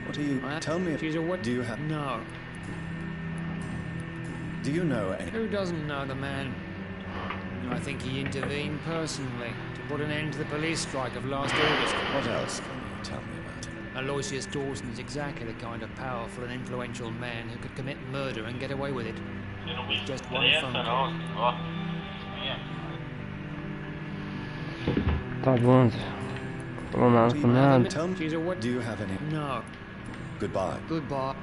What are you... Tell me... She's a what? Do you have... No. Do you know any... Who doesn't know the man? I think he intervened personally to put an end to the police strike of last August. What else can you tell me about him? Aloysius Dawson is exactly the kind of powerful and influential man who could commit murder and get away with it. Just one phone call. Tá bom. Falou nada com nada. Tell me... She's a what? Do you have any... No. Goodbye. Goodbye.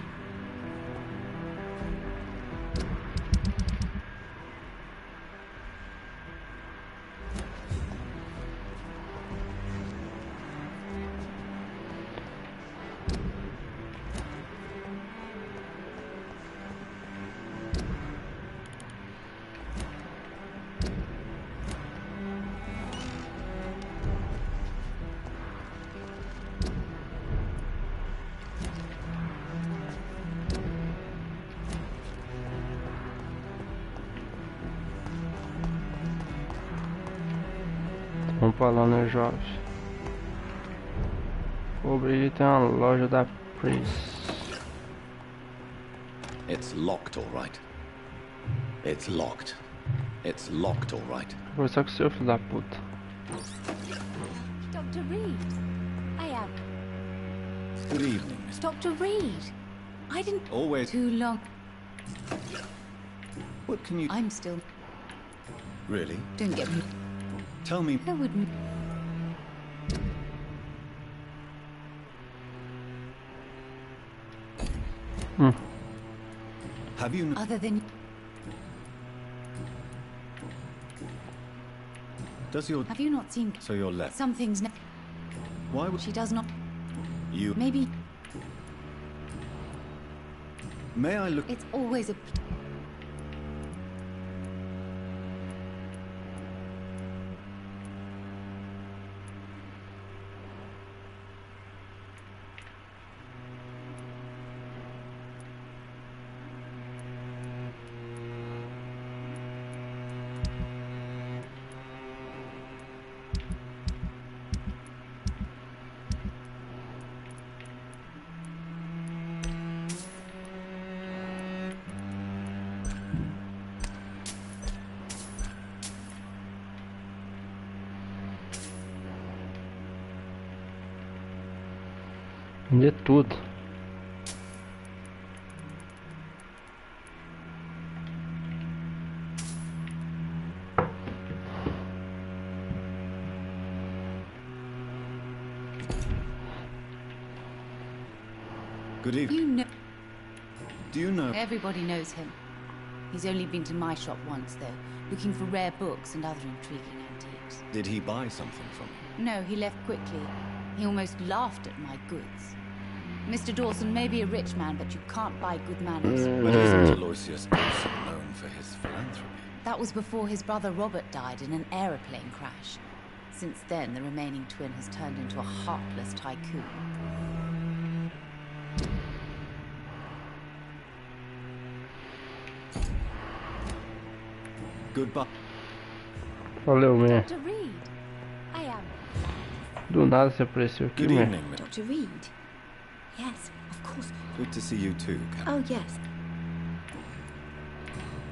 Vamos pra lá, né, jovens? Cobri tem uma loja da Prince. It's locked, all right. It's locked. It's locked, all right. Vou conversar com o seu filho da puta. Dr. Reed. I am. Good evening, Miss... Dr. Reed. I didn't... Always... Too long. What can you... I'm still... Really? Don't get me... Tell me... I wouldn't... Have you... Other than... Does your... Have you not seen... So you're left. Some things... Why would... She does not... You... Maybe... May I look... It's always a... De tudo. Good evening. You know... Do you know... Everybody knows him. He's only been to my shop once, though, looking for rare books and other intriguing antiques. Did he buy something from you? No, he left quickly. He almost laughed at my goods. Mr. Dawson may be a rich man, but you can't buy good manners. But isn't Aloysius Dawson known for his philanthropy? That was before his brother Robert died in an aeroplane crash. Since then, the remaining twin has turned into a heartless tycoon. Goodbye. Valeu, man. Dr. Reed. I am. Do nada você apareceu aqui, Good man. evening, ma'am. Dr. Reed. Yes, of course. Good to see you too, Captain. Oh, yes.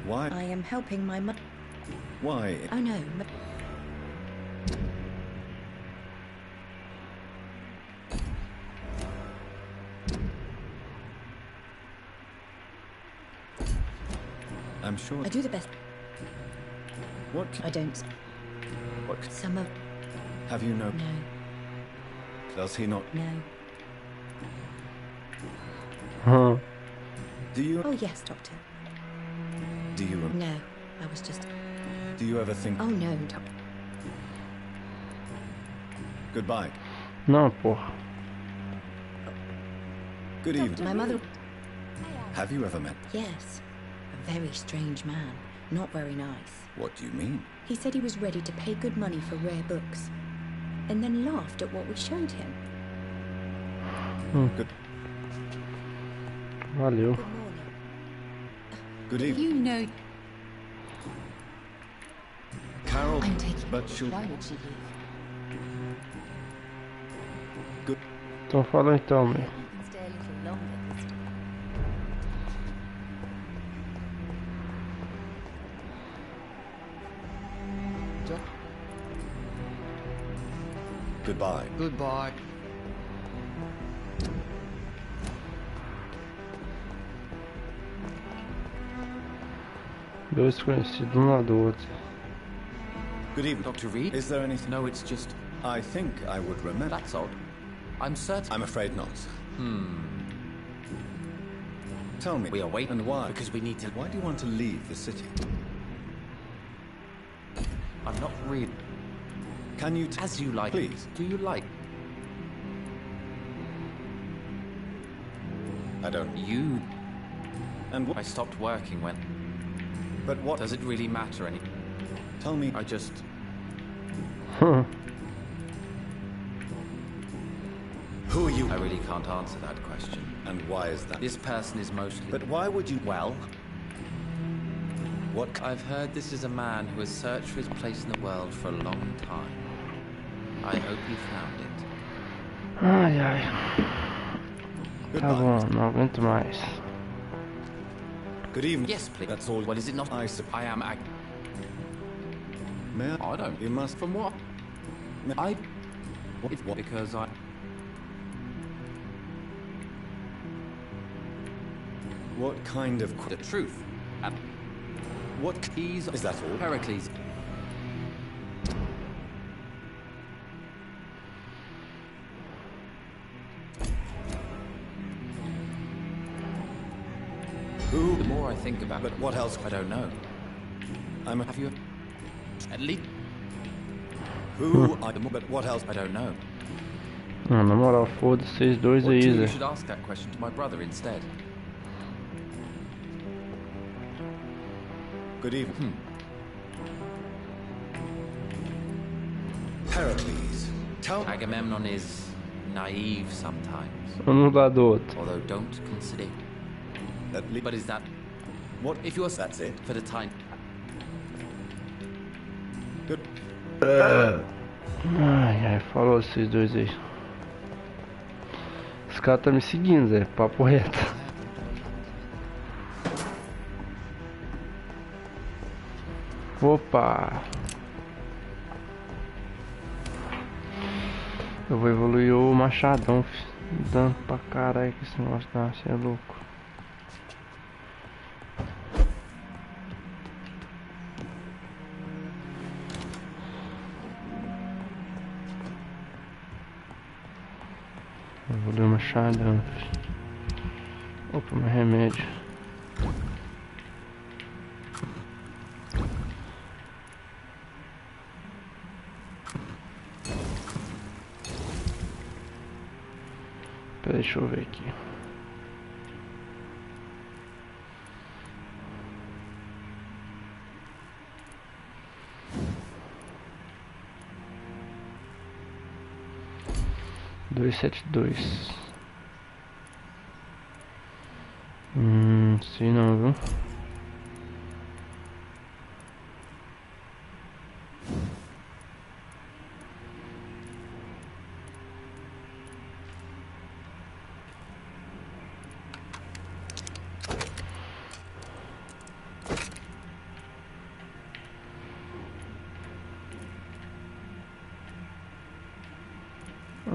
Why? I am helping my mother. Why? Oh, no. I'm sure. I do the best. What? I don't. What? Some of. Have you no? No, Does he not? no. Huh. Do you? Oh, yes, Doctor. Do you? No, I was just. Do you ever think? Oh, no, Doctor. Goodbye. Não, porra. Good evening. My mother. Have you ever met? Yes. A very strange man. Not very nice. What do you mean? He said he was ready to pay good money for rare books. And then laughed at what we showed him. Good. Valeu. Good morning. Good evening. You know, Carol. I'm taking. But she'll. Why would she leave? Good. Então fala então, man. You can stay a little longer this time. Goodbye. Goodbye. Dois conhecidos um lado do outro. Good evening. Dr. Reed? Is there anything? No, it's just... I think I would remember. That's odd. I'm certain... I'm afraid not. Tell me. We are waiting. And why? Because we need to... Why do you want to leave the city? I'm not really... Can you? As you like. Please. Do you like... I don't. You... And what? I stopped working when... But what? Does it really matter any... Tell me. I just... Huh. Who are you? I really can't answer that question. And why is that? This person is mostly... But why would you? Well, What? I've heard this is a man who has searched for his place in the world for a long time. I hope he found it. Ai, ai. Tá Goodbye. bom, não aguento mais. Good evening. Yes, please. That's all. Well, is it not? I suppose. I am... May I don't. You must. From what? May- I... What? It's because I... What kind of? The truth. And What? he's... Is that all? Pericles. Who? The more I think about But it, what else? I don't know. I'm. Have you... At least... Who? But what else? I don't know. Não, na moral, foda-se vocês dois Or aí, two, you Zé. should ask that question to my brother instead. Good evening. Pericles. Tell me. Agamemnon is naive sometimes, Um lado do outro. although don't consider... At least. But is that... What? If you're... That's it. For the time... Good. Ai, ai, falou vocês dois aí. Os caras tá me seguindo, Zé. Papo reto. Opa! Eu vou evoluir o machadão, filho. Dando pra caralho que esse negócio dá, você é louco. Evoluir o machadão, filho. Opa, meu remédio. Deixa eu ver aqui. Dois sete dois. Sei não, viu?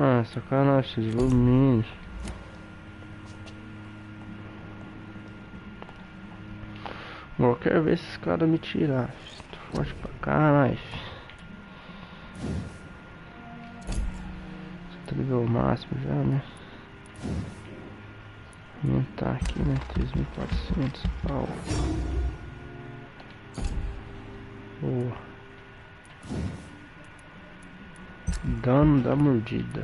Ah, sacanagem, esses volumes. Eu quero ver esses caras me tirar. Tô forte pra caralho. Você tá nível máximo já, né? Aumentar aqui, né? 3.400. Pau. Boa. Dano da mordida.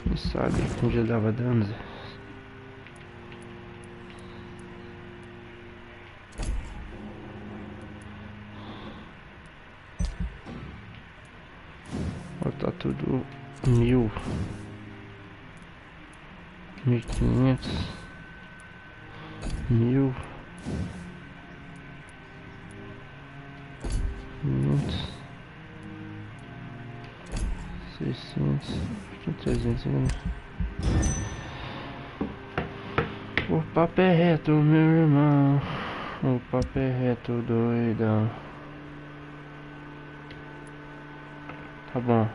Quem sabe um dia dava dano. Tá tudo 1000, 1500, 1000, 500, 600, 300 ainda. O papo é reto, meu irmão. O papo é reto, doidão. Tá bom.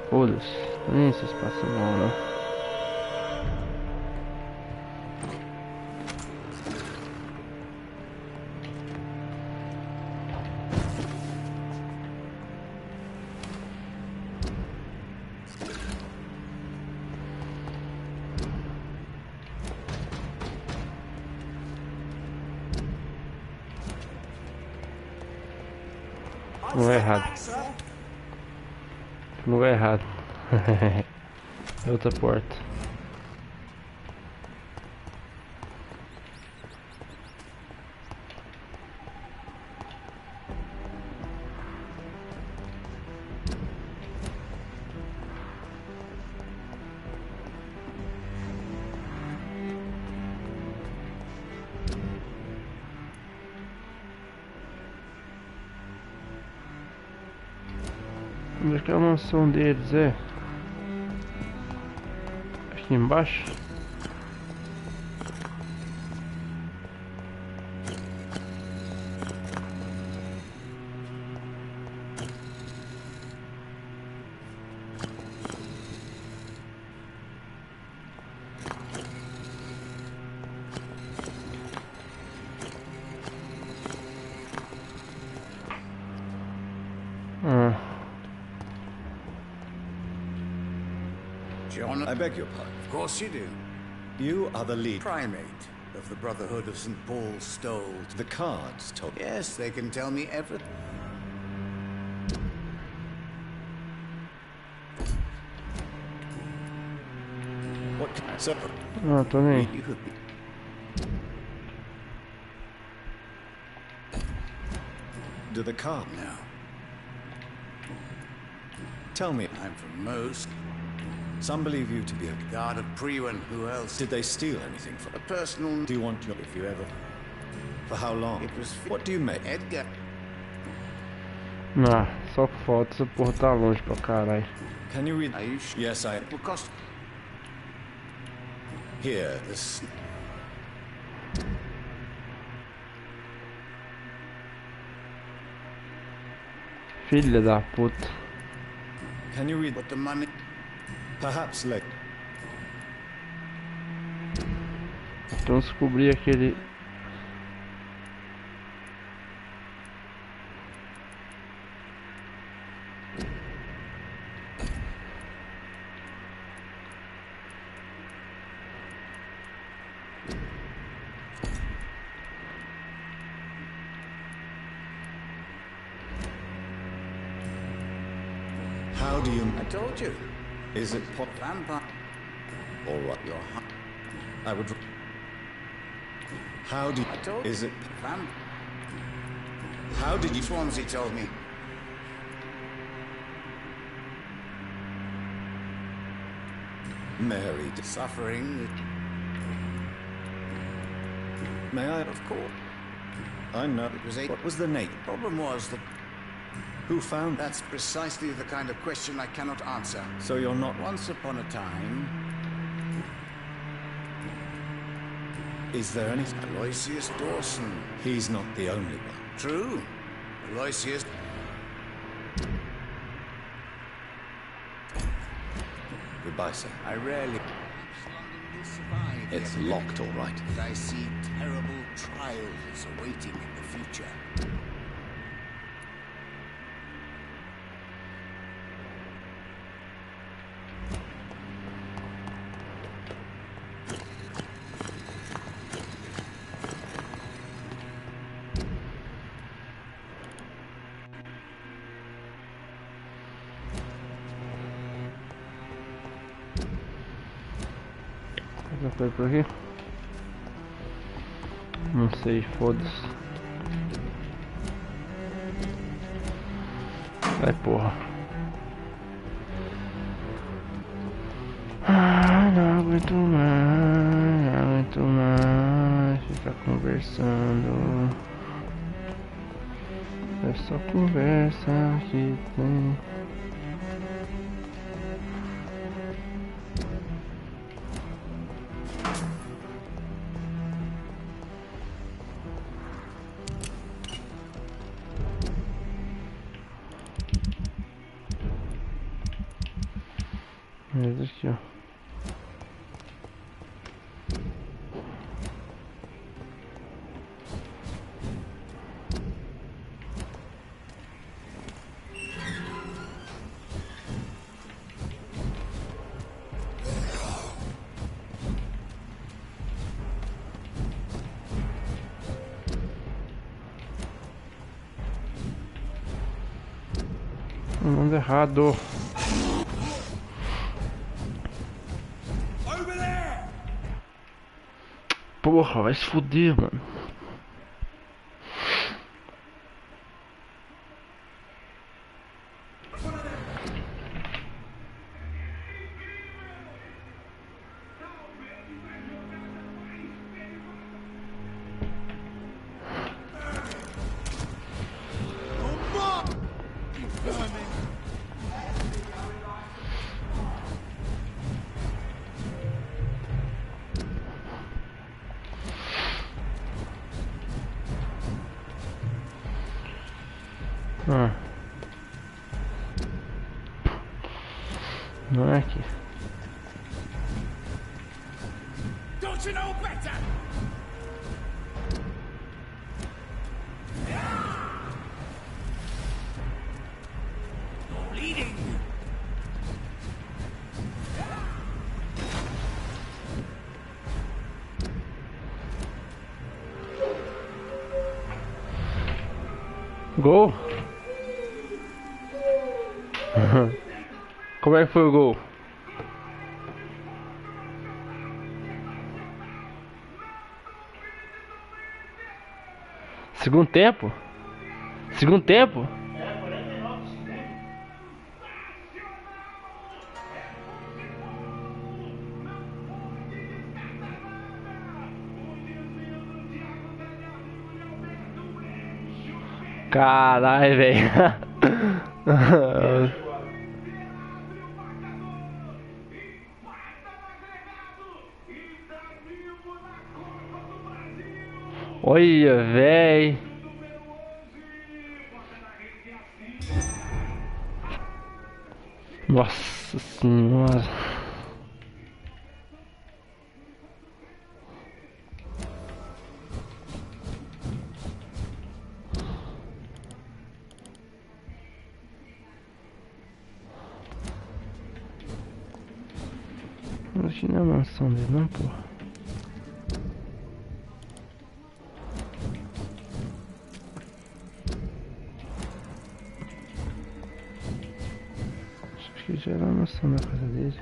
Foda-se, nem esses passam mal, não. Lugar errado. Lugar errado. É outra porta. Onde é que é a mansão deles, é? Aqui embaixo? John, I beg your pardon. Of course you do. You are the lead Primate of the Brotherhood of St. Paul's Stole. The cards told me. Yes, they can tell me everything. What can I say? Ah, tô nem. Do the card No. tell me? I'm from most. Some believe you to be a God of Priwen, who else? Did they steal anything from? A personal... Do you want your... if you ever... For how long? It was... What do you make? Edgar. Ah, só falta essa porra tá longe pra caralho. Can you read? Are you sure? Yes, I... It will cost... Here, this... Filha da puta. Can you read? What the money... Perhaps later. Então descobri aquele... How do you... I told you. Is it pop? Vampire. All right. Your... I would... How do you... I told Is you. it... Vamp... How did you... Swansea told me. Mary... Suffering... May I... Of course. I know. It was a... What was the name? The problem was that... Who found... That's precisely the kind of question I cannot answer. So you're not... Once upon a time... Is there any... Aloysius Dawson. He's not the only one. True. Aloysius... Goodbye, sir. I rarely... London will survive the It's epidemic, locked, all right. but I see terrible trials awaiting in the future. Alguma coisa por aqui? Não sei, foda-se. Vai, porra. Não aguento mais, não aguento mais ficar conversando. É só conversa que tem. Mas aqui, ó. Manda errado. Porra, vai se fuder, mano. Não é aqui. Don't you know better? You're bleeding. Gol? Como é que foi o gol? Segundo tempo? Segundo tempo? Caralho, velho. Olha, véi. Nossa senhora. Acho que não é a mansão dele, não, porra. Acho que já era a mansão da casa dele.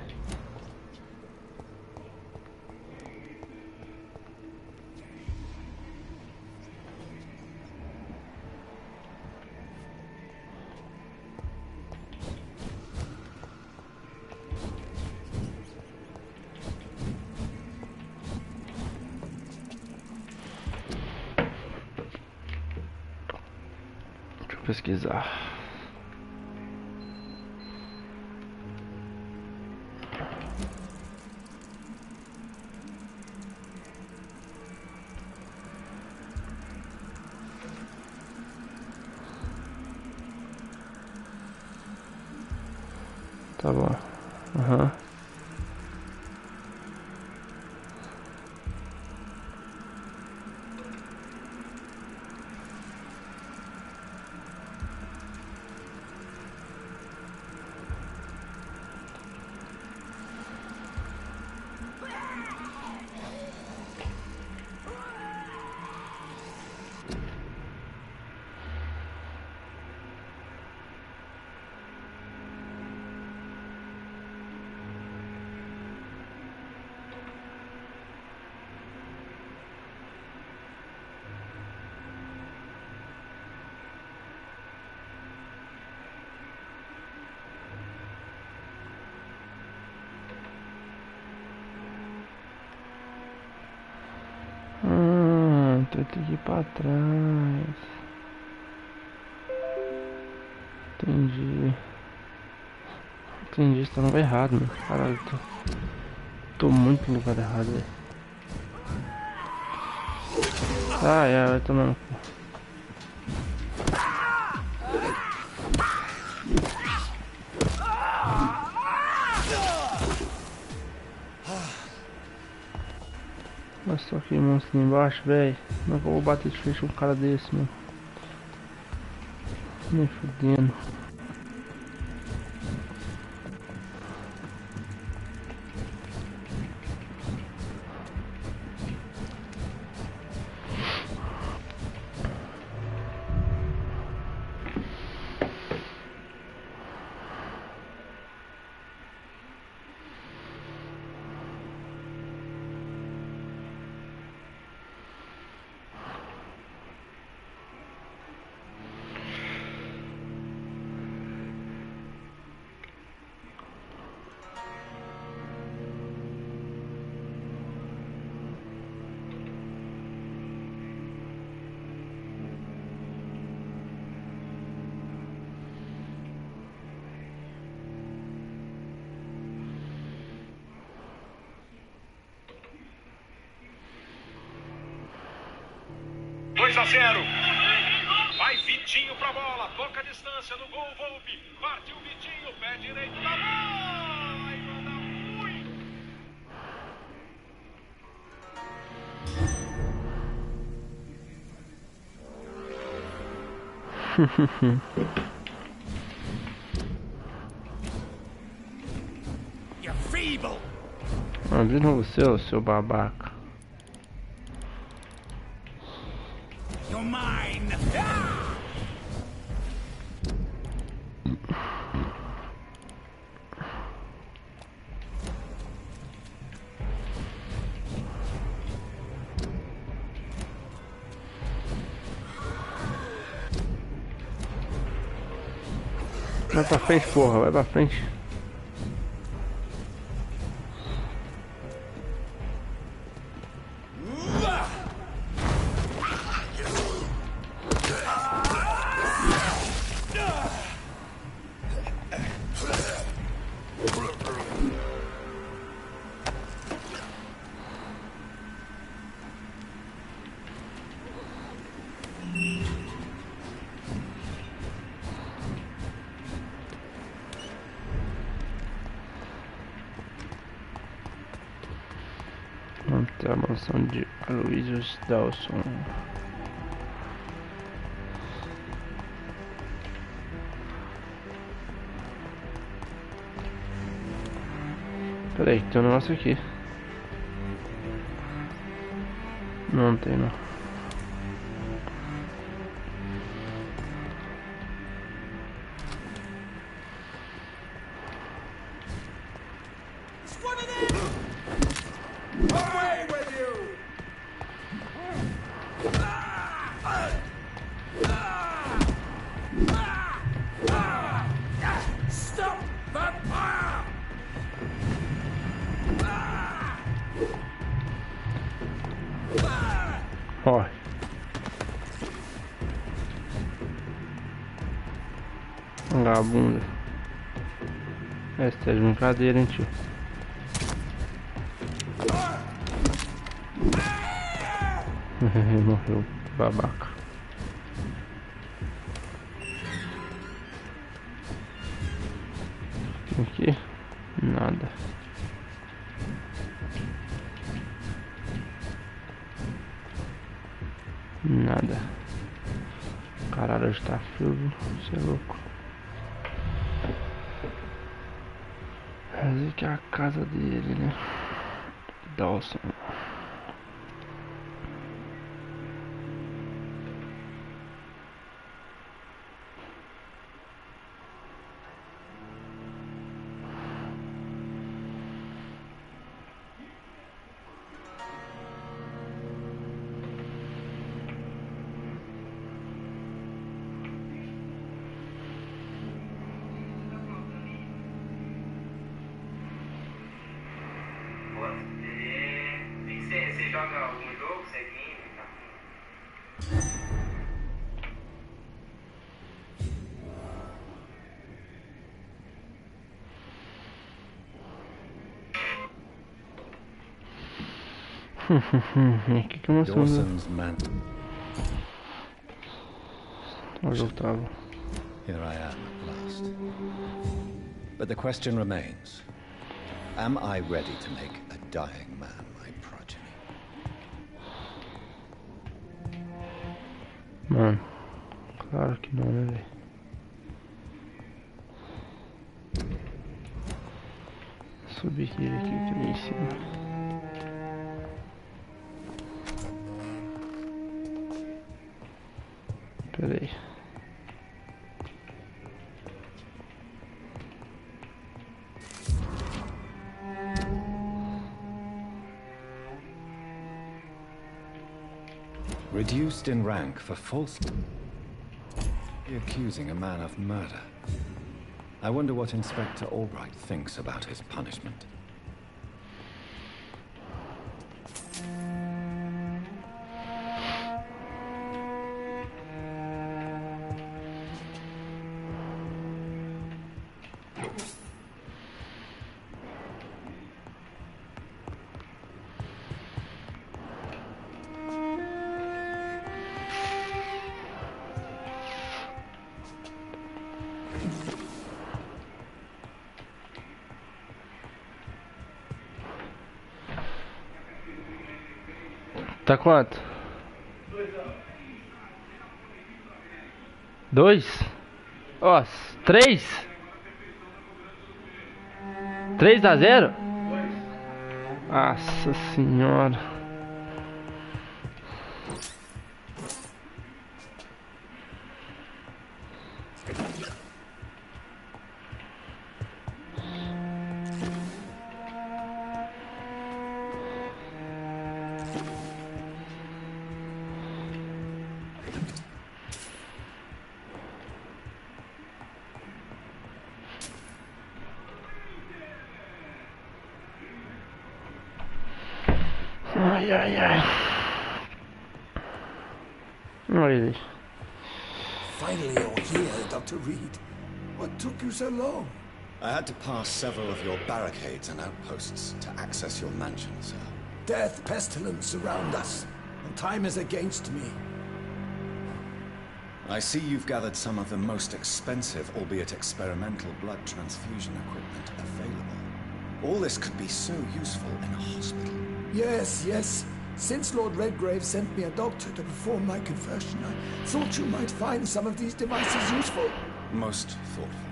Pesquisar. Tá bom. Aham. Eu tenho que ir pra trás. Entendi. Entendi, estou no lugar errado, mano. Caralho, tô muito no lugar errado, velho. Ah, é, vai tomar no cu. Nossa, só que monstro ali embaixo, velho. Como é que eu vou bater de frente com um cara desse, mano? Me fudendo. Vai Vitinho pra bola, toca a distância no gol, Volpe, partiu Vitinho, pé direito na bola e manda muito. You're feeble. De novo seu babaca. You're mine. Vai pra frente, porra, vai pra frente. Vamos ter a mansão de Aloysius Dawson. Peraí, tem um negócio aqui. Não tem não. Corre. Vagabunda. Essa é de brincadeira, hein, tio. Morreu, babaca. Aqui, nada. Nada. Caralho, hoje tá frio, você é louco. Essa aqui é a casa dele, né? Dawson. Você joga algum jogo? Você é game? Tá? Que emoção. Dawson's man. O jogo tava. Here I am at last. But the question remains. Am I ready to make a dying man my progeny? Mano, claro que não, né, velho? Subir aqui ali em cima. Pera aí. Reduced in rank for falsely accusing a man of murder. I wonder what Inspector Albright thinks about his punishment. Tá quanto? 2? Ó, 3? 3-0? Nossa senhora. Ai, ai, ai. Olha. Finally you're here, Dr. Reed. What took you so long? I had to pass several of your barricades and outposts to access your mansion, sir. Death, pestilence surround us, and time is against me. I see you've gathered some of the most expensive, albeit experimental, blood transfusion equipment available. All this could be so useful in a hospital. Yes, yes. Since Lord Redgrave sent me a doctor to perform my conversion, I thought you might find some of these devices useful. Most thoughtful.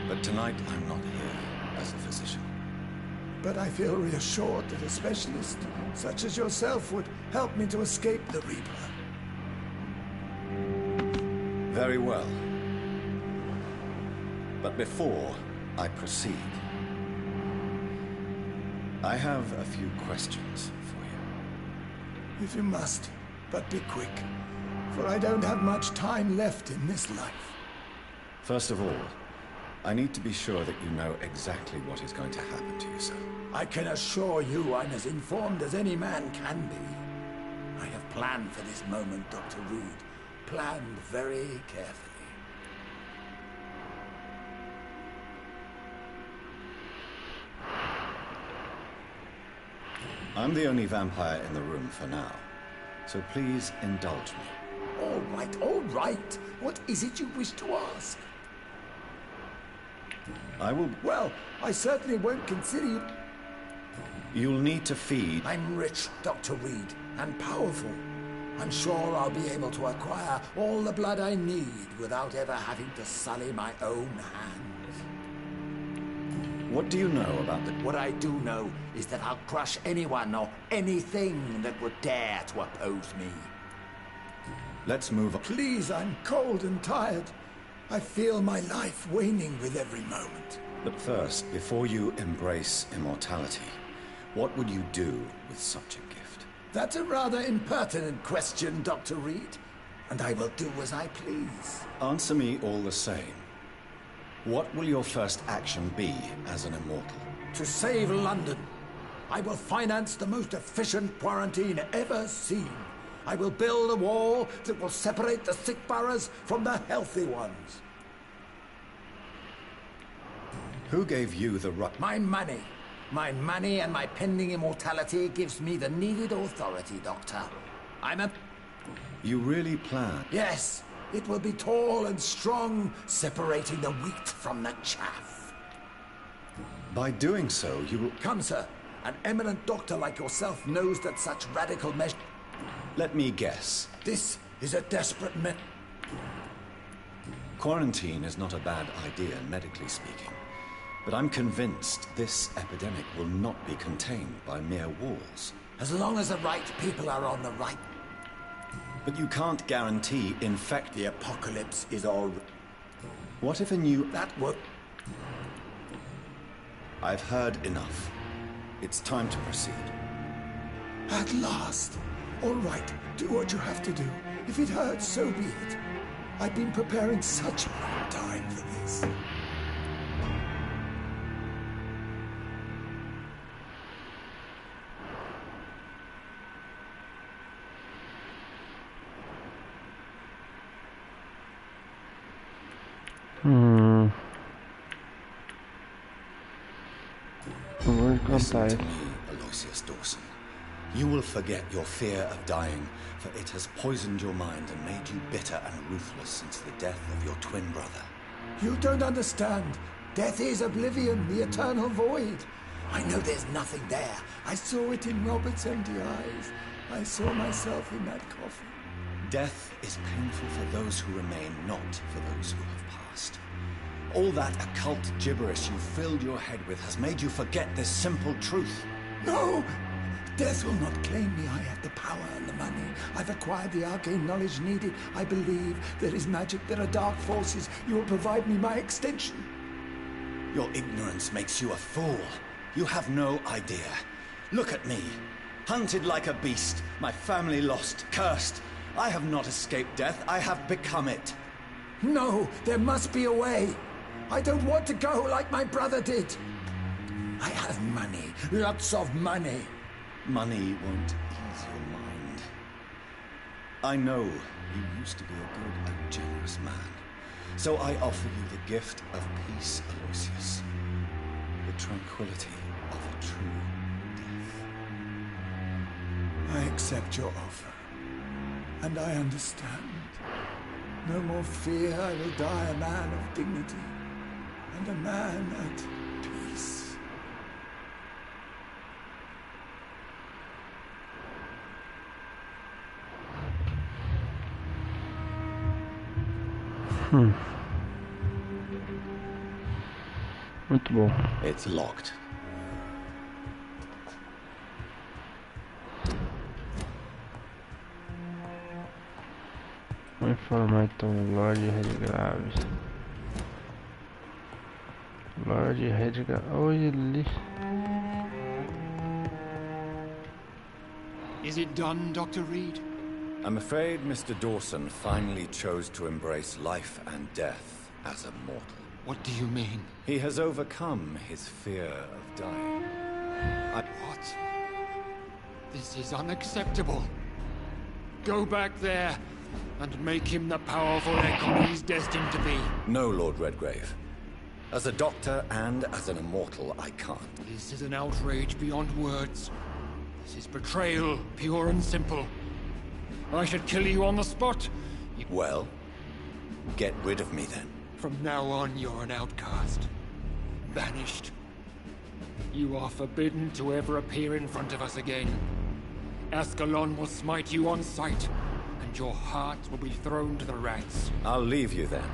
But tonight I'm not here as a physician. But I feel reassured that a specialist such as yourself would help me to escape the Reaper. Very well. But before I proceed, I have a few questions for you. If you must, but be quick, for I don't have much time left in this life. First of all, I need to be sure that you know exactly what is going to happen to you, sir. I can assure you I'm as informed as any man can be. I have planned for this moment, Dr. Reed. Planned very carefully. I'm the only vampire in the room for now, so please indulge me. All right, all right. What is it you wish to ask? I will... Well, I certainly won't consider you... You'll need to feed... I'm rich, Dr. Reed, and powerful. I'm sure I'll be able to acquire all the blood I need without ever having to sully my own hands. What do you know about the... What I do know is that I'll crush anyone or anything that would dare to oppose me. Let's move on. Please, I'm cold and tired. I feel my life waning with every moment. But first, before you embrace immortality, what would you do with such a gift? That's a rather impertinent question, Dr. Reed. And I will do as I please. Answer me all the same. What will your first action be as an immortal? To save London. I will finance the most efficient quarantine ever seen. I will build a wall that will separate the sick boroughs from the healthy ones. Who gave you the right? My money. My money and my pending immortality gives me the needed authority, Doctor. I'm a... You really plan? Yes. It will be tall and strong, separating the wheat from the chaff. By doing so, you will... Come, sir. An eminent doctor like yourself knows that such radical measures... Let me guess. This is a desperate Quarantine is not a bad idea, medically speaking. But I'm convinced this epidemic will not be contained by mere walls. As long as the right people are on the right... But you can't guarantee infect... The apocalypse is all... What if a new... That would... I've heard enough. It's time to proceed. At last. All right, do what you have to do. If it hurts, so be it. I've been preparing such a long time for this. Listen to me, Aloysius Dawson. You will forget your fear of dying, for it has poisoned your mind and made you bitter and ruthless since the death of your twin brother. You don't understand. Death is oblivion, the eternal void. I know there's nothing there. I saw it in Robert's empty eyes. I saw myself in that coffin. Death is painful for those who remain, not for those who have passed. All that occult gibberish you filled your head with has made you forget this simple truth. No! Death will not claim me. I have the power and the money. I've acquired the arcane knowledge needed. I believe there is magic, there are dark forces. You will provide me my extension. Your ignorance makes you a fool. You have no idea. Look at me. Hunted like a beast, my family lost, cursed. I have not escaped death, I have become it. No, there must be a way. I don't want to go like my brother did. I have money, lots of money. Money won't ease your mind. I know you used to be a good and generous man. So I offer you the gift of peace, Aloysius. The tranquility of a true death. I accept your offer. And I understand. No more fear, I will die a man of dignity. And a man at peace. Muito bom. It's locked. Vou informar então o Lorde Rede Graves. Lorde Rede Graves. Olha ali. Is it done, Dr. Reed? I'm afraid Mr. Dawson finally chose to embrace life and death as a mortal. What do you mean? He has overcome his fear of dying. What? This is unacceptable. Go back there and make him the powerful echo he's destined to be. No, Lord Redgrave. As a doctor and as an immortal, I can't. This is an outrage beyond words. This is betrayal, pure and simple. I should kill you on the spot. Well, get rid of me then. From now on, you're an outcast. Banished. You are forbidden to ever appear in front of us again. Ascalon will smite you on sight, and your heart will be thrown to the rats. I'll leave you then.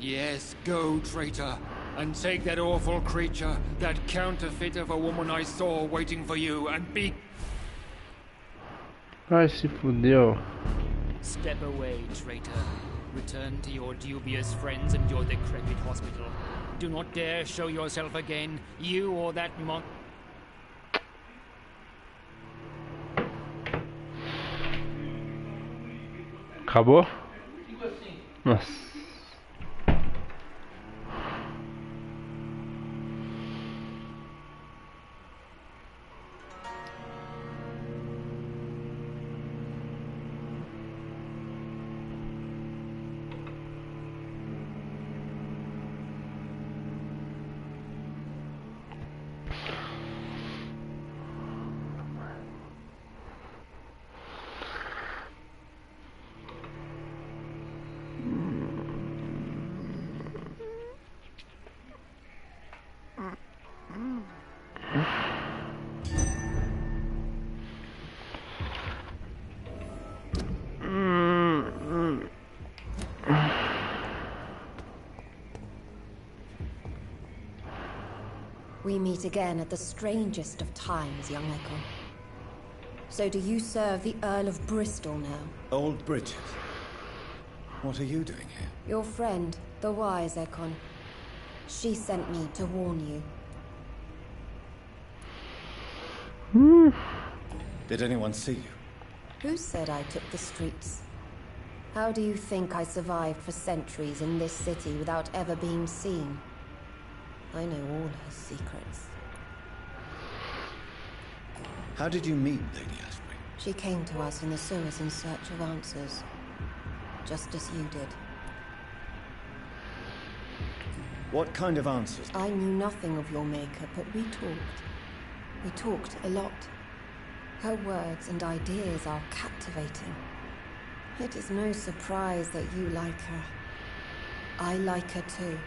Yes, go, traitor, and take that awful creature, that counterfeit of a woman I saw waiting for you, and be... Ai, se fudeu. Step away, traitor. Return to your dubious friends and your decrepit hospital. Do not dare show yourself again, you or that mon... Acabou? Nossa. We meet again at the strangest of times, young Ekon. So do you serve the Earl of Bristol now? Old Bridget. What are you doing here? Your friend, the wise Ekon. She sent me to warn you. Did anyone see you? Who said I took the streets? How do you think I survived for centuries in this city without ever being seen? I know all her secrets. How did you meet Lady Ashbury? She came to us in the sewers in search of answers. Just as you did. What kind of answers? I knew nothing of your maker, but we talked. We talked a lot. Her words and ideas are captivating. It is no surprise that you like her. I like her too.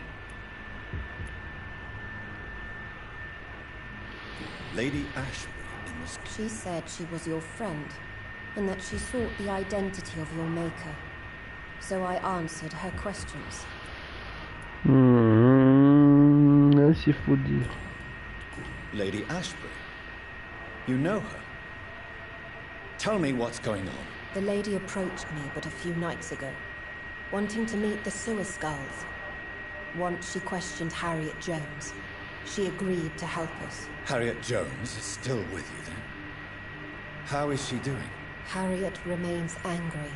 Lady Ashbury in the... She said she was your friend, and that she sought the identity of your maker. So I answered her questions. Se fuder. Lady Ashbury? You know her? Tell me what's going on. The lady approached me but a few nights ago, wanting to meet the sewer skulls. Once she questioned Harriet Jones. She agreed to help us. Harriet Jones is still with you then? How is she doing? Harriet remains angry,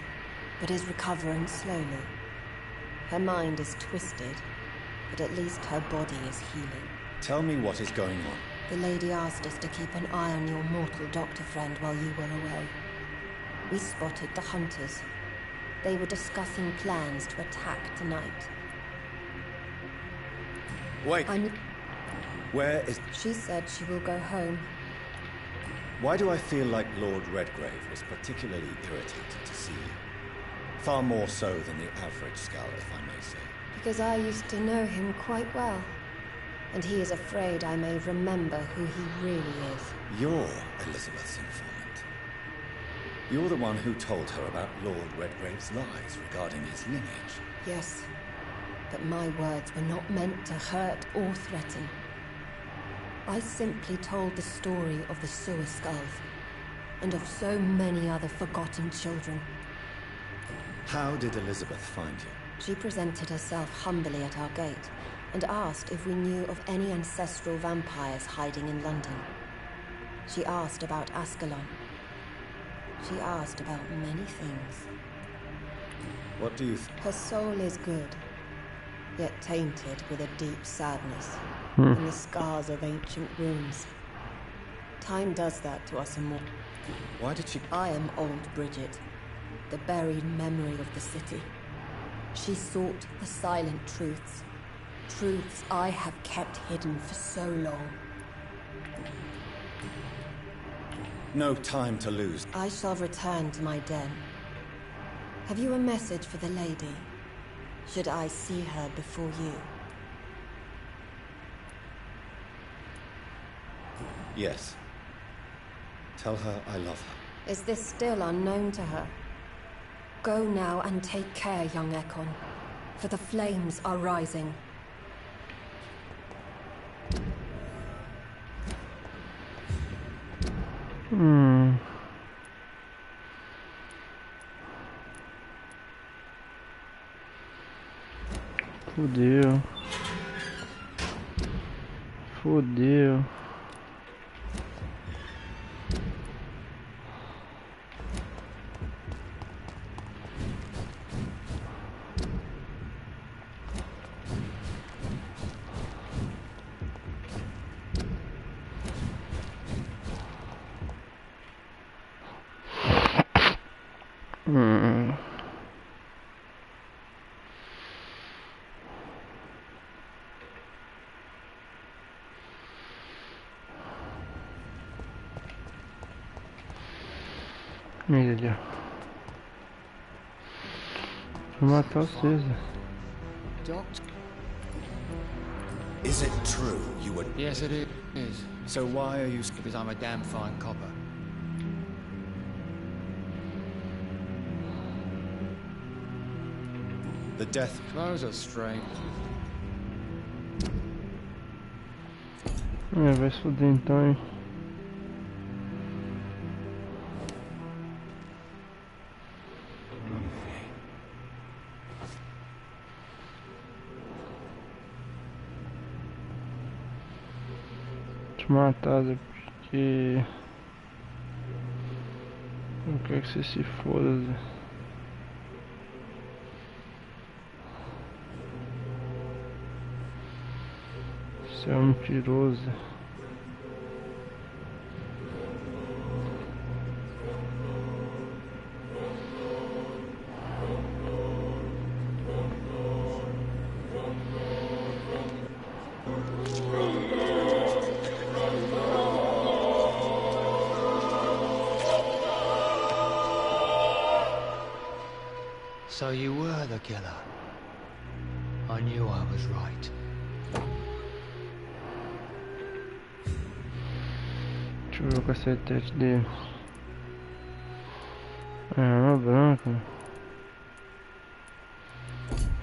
but is recovering slowly. Her mind is twisted, but at least her body is healing. Tell me what is going on. The lady asked us to keep an eye on your mortal doctor friend while you were away. We spotted the hunters. They were discussing plans to attack tonight. Wait. Where is... She said she will go home. Why do I feel like Lord Redgrave was particularly irritated to see you? Far more so than the average skull, if I may say. Because I used to know him quite well. And he is afraid I may remember who he really is. You're Elizabeth's informant. You're the one who told her about Lord Redgrave's lies regarding his lineage. Yes. But my words were not meant to hurt or threaten. I simply told the story of the sewer skulls, and of so many other forgotten children. How did Elizabeth find you? She presented herself humbly at our gate, and asked if we knew of any ancestral vampires hiding in London. She asked about Ascalon. She asked about many things. What do you think? Her soul is good, yet tainted with a deep sadness, and the scars of ancient wounds. Time does that to us immortals. Why did she... I am old Bridget, the buried memory of the city. She sought the silent truths. Truths I have kept hidden for so long. No time to lose. I shall return to my den. Have you a message for the lady? Should I see her before you? Yes. Tell her I love her. Is this still unknown to her? Go now and take care, young Ekon, for the flames are rising. Fudeu. Fudeu. Melhor. Vou matar vocês. Doctor. Is it true you were... Yes, it is. So why are you... Because I'm a damn fine copper. The death... Clothes are strange. Vai se fuder então, hein. Matada porque não quero que você se foda, Zé. Você é um mentiroso. So you were the killer. I knew I was right. Deixa eu ver o cacetete dele. É uma branca.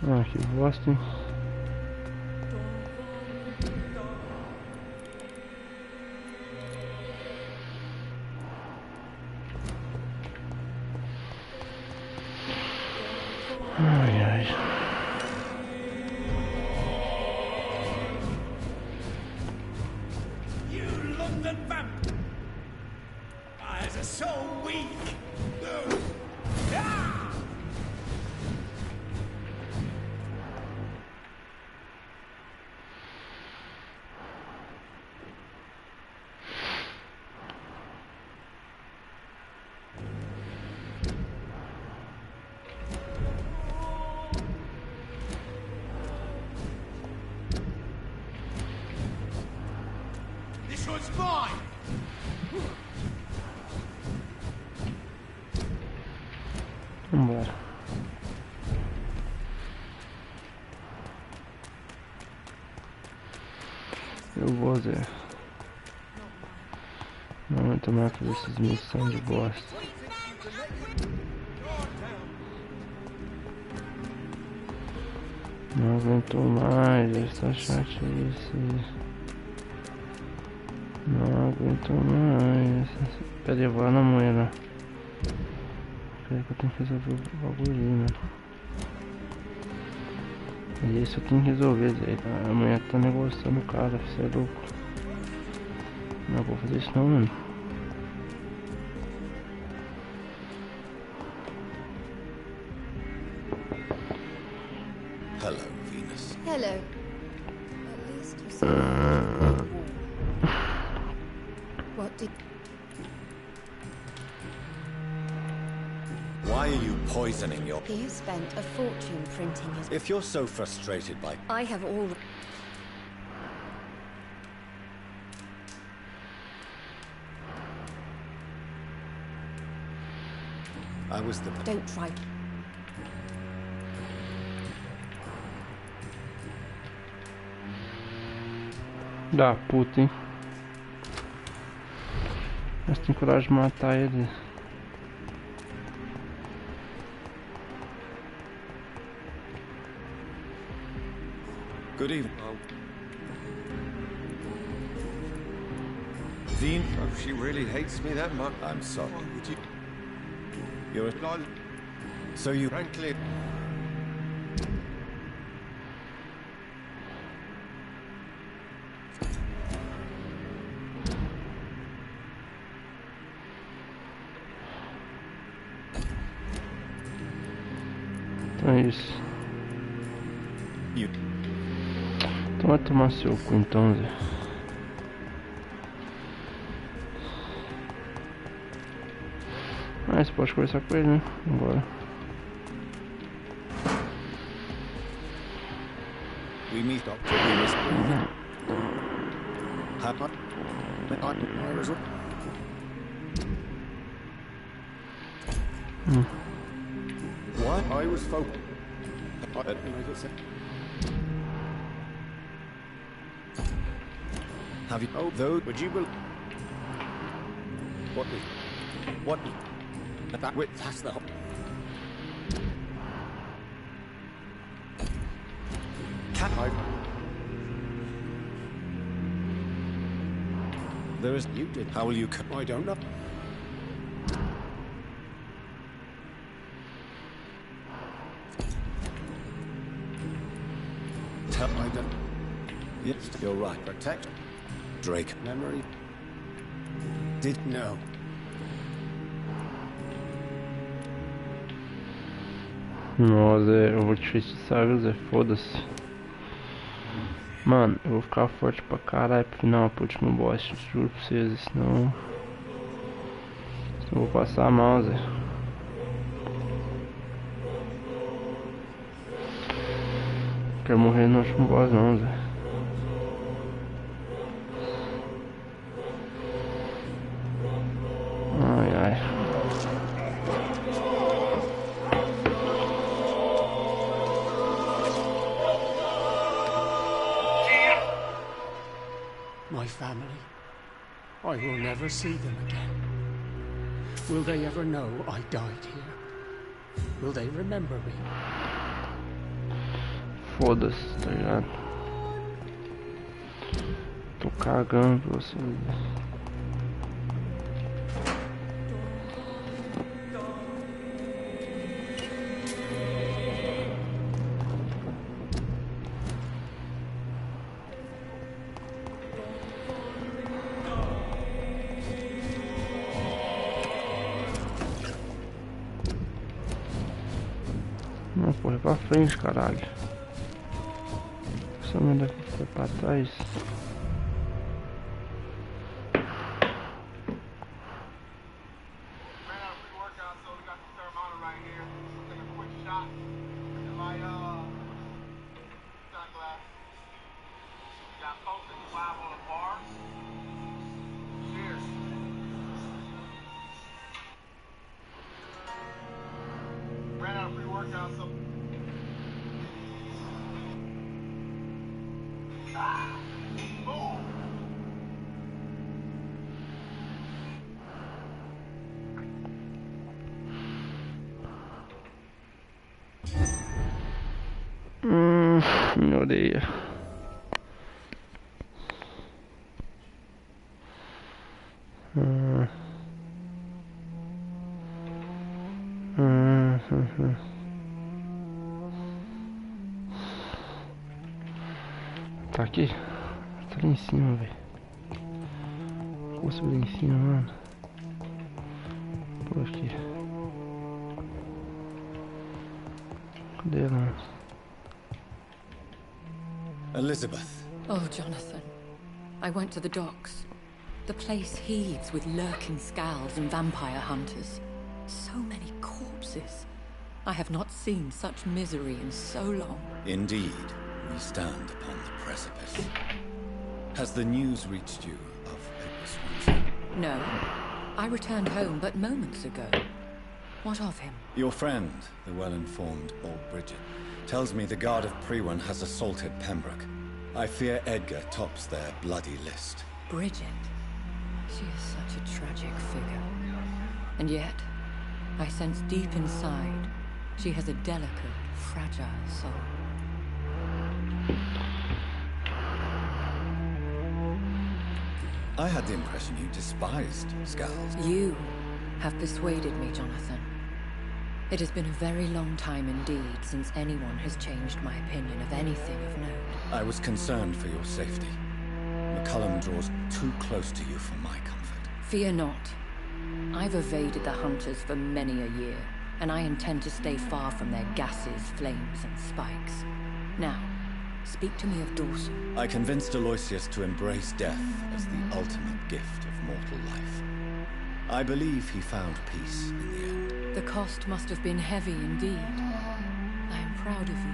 Ah, que bosta, hein? Ai, ai. You London vampires are so weak. This one's mine. Vambora. Eu vou, Zé. Não aguento mais fazer essas missões de bosta. Não aguento mais essa chatice. Não aguento mais. Pera aí, vou na manhã, né? Peraí que eu tenho que resolver o bagulho, mano. E isso eu tenho que resolver, Zé. Amanhã tá negociando, cara. Você é louco. Não vou fazer isso não, mano. Hello, Venus. Hello. At least you said what did... Why are you poisoning your... You spent a fortune printing his... If you're so frustrated by... I have all... I was the... Don't try. Da puta, hein? Mas tem coragem de matar ele. Good evening. Veen? Oh, she really hates me that much. I'm sorry. Why would you? You're a... So you... Frankly... Então é isso. You... Então vai tomar seu cu então, Zé. Mas pode conversar com ele, né? Agora. We meet up. We must... What? I was focused. Have you... Oh, though... Would you... What is... What... That wit... That's the... Cat... there is... You did. How will you... I don't know. I don't... Yes, you're right. Protect. Drake. Memory. Did... No. Não, Zé, eu vou te fechar, Zé, foda-se. Mano, eu vou ficar forte pra caralho pro final, pro último boss, juro pra vocês, senão eu vou passar mal, Zé. Não quero morrer no último boss não, Zé. Ai, ai. My family. I will never see them again. Will they ever know I died here? Will they remember me? Foda-se, tá ligado? Tô cagando pra você. Não, corre pra frente, caralho. Essa merda aqui foi pra trás. Minha orelha. Tá aqui? Tá ali em cima, velho. Vou subir em cima, mano. Por aqui. Cadê ela? Elizabeth. Oh, Jonathan. I went to the docks. The place heaves with lurking scowls and vampire hunters. So many corpses. I have not seen such misery in so long. Indeed, we stand upon the precipice. Has the news reached you of Edward? No. I returned home but moments ago. What of him? Your friend, the well-informed old Bridget, tells me the Guard of Priwen has assaulted Pembroke. I fear Edgar tops their bloody list. Bridget. She is such a tragic figure. And yet, I sense deep inside, she has a delicate, fragile soul. I had the impression you despised Scowls. You have persuaded me, Jonathan. It has been a very long time indeed since anyone has changed my opinion of anything of note. I was concerned for your safety. McCullum draws too close to you for my comfort. Fear not. I've evaded the hunters for many a year, and I intend to stay far from their gases, flames, and spikes. Now, speak to me of Dawson. I convinced Aloysius to embrace death as the ultimate gift of mortal life. I believe he found peace in the end. The cost must have been heavy indeed. I am proud of you,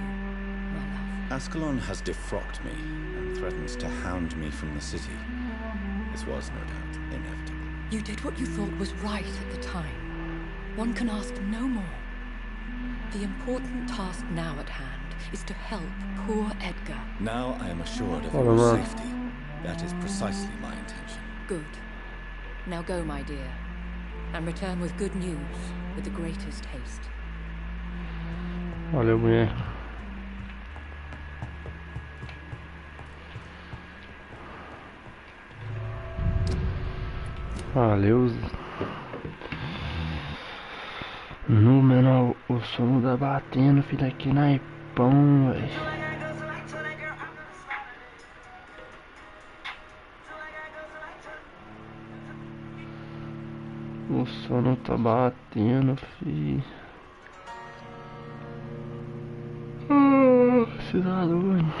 my love. Ascalon has defrocked me and threatens to hound me from the city. This was, no doubt, inevitable. You did what you thought was right at the time. One can ask no more. The important task now at hand is to help poor Edgar. Now I am assured of your safety. That is precisely my intention. Good. Now go, my dear, and return with good news with the greatest haste. Valeu, mulher. Valeu. No menor, o sono tá batendo, filho, aqui na Ipão, velho. O sono tá batendo, filho. Se dá doido.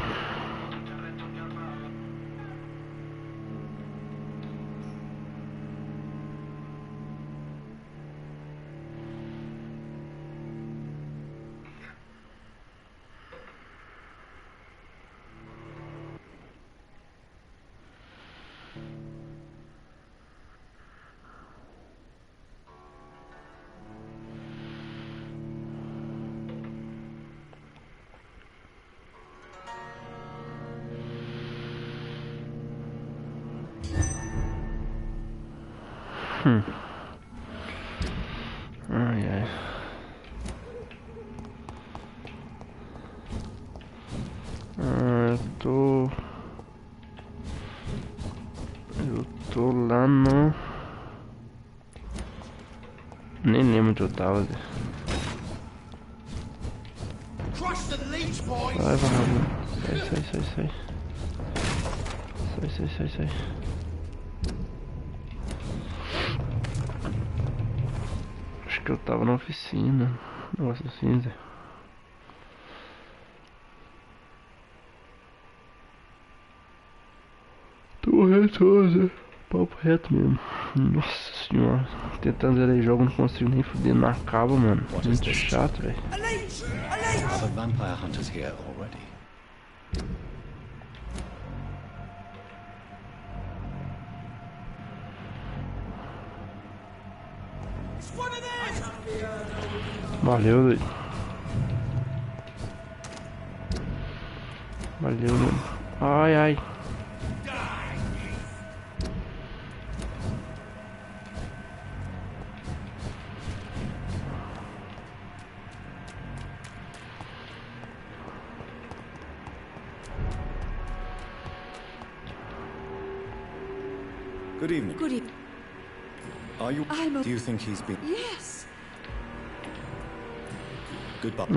Ai, ai. Eu tô lá no... Nem lembro onde eu tava. Sai, vagabundo. Sai. Sai. Acho que eu tava na oficina. Negócio assim, Zé. Tô reto, Zé. Papo reto mesmo. Nossa senhora. Tentando zerar jogo, não consigo nem fuder na cabo, mano. Muito chato, velho. Other vampire hunters here already. Valeu, doido. Valeu, mano. Ai. Good evening. Good evening. Are you... Do you think he's been... Yes. Goodbye.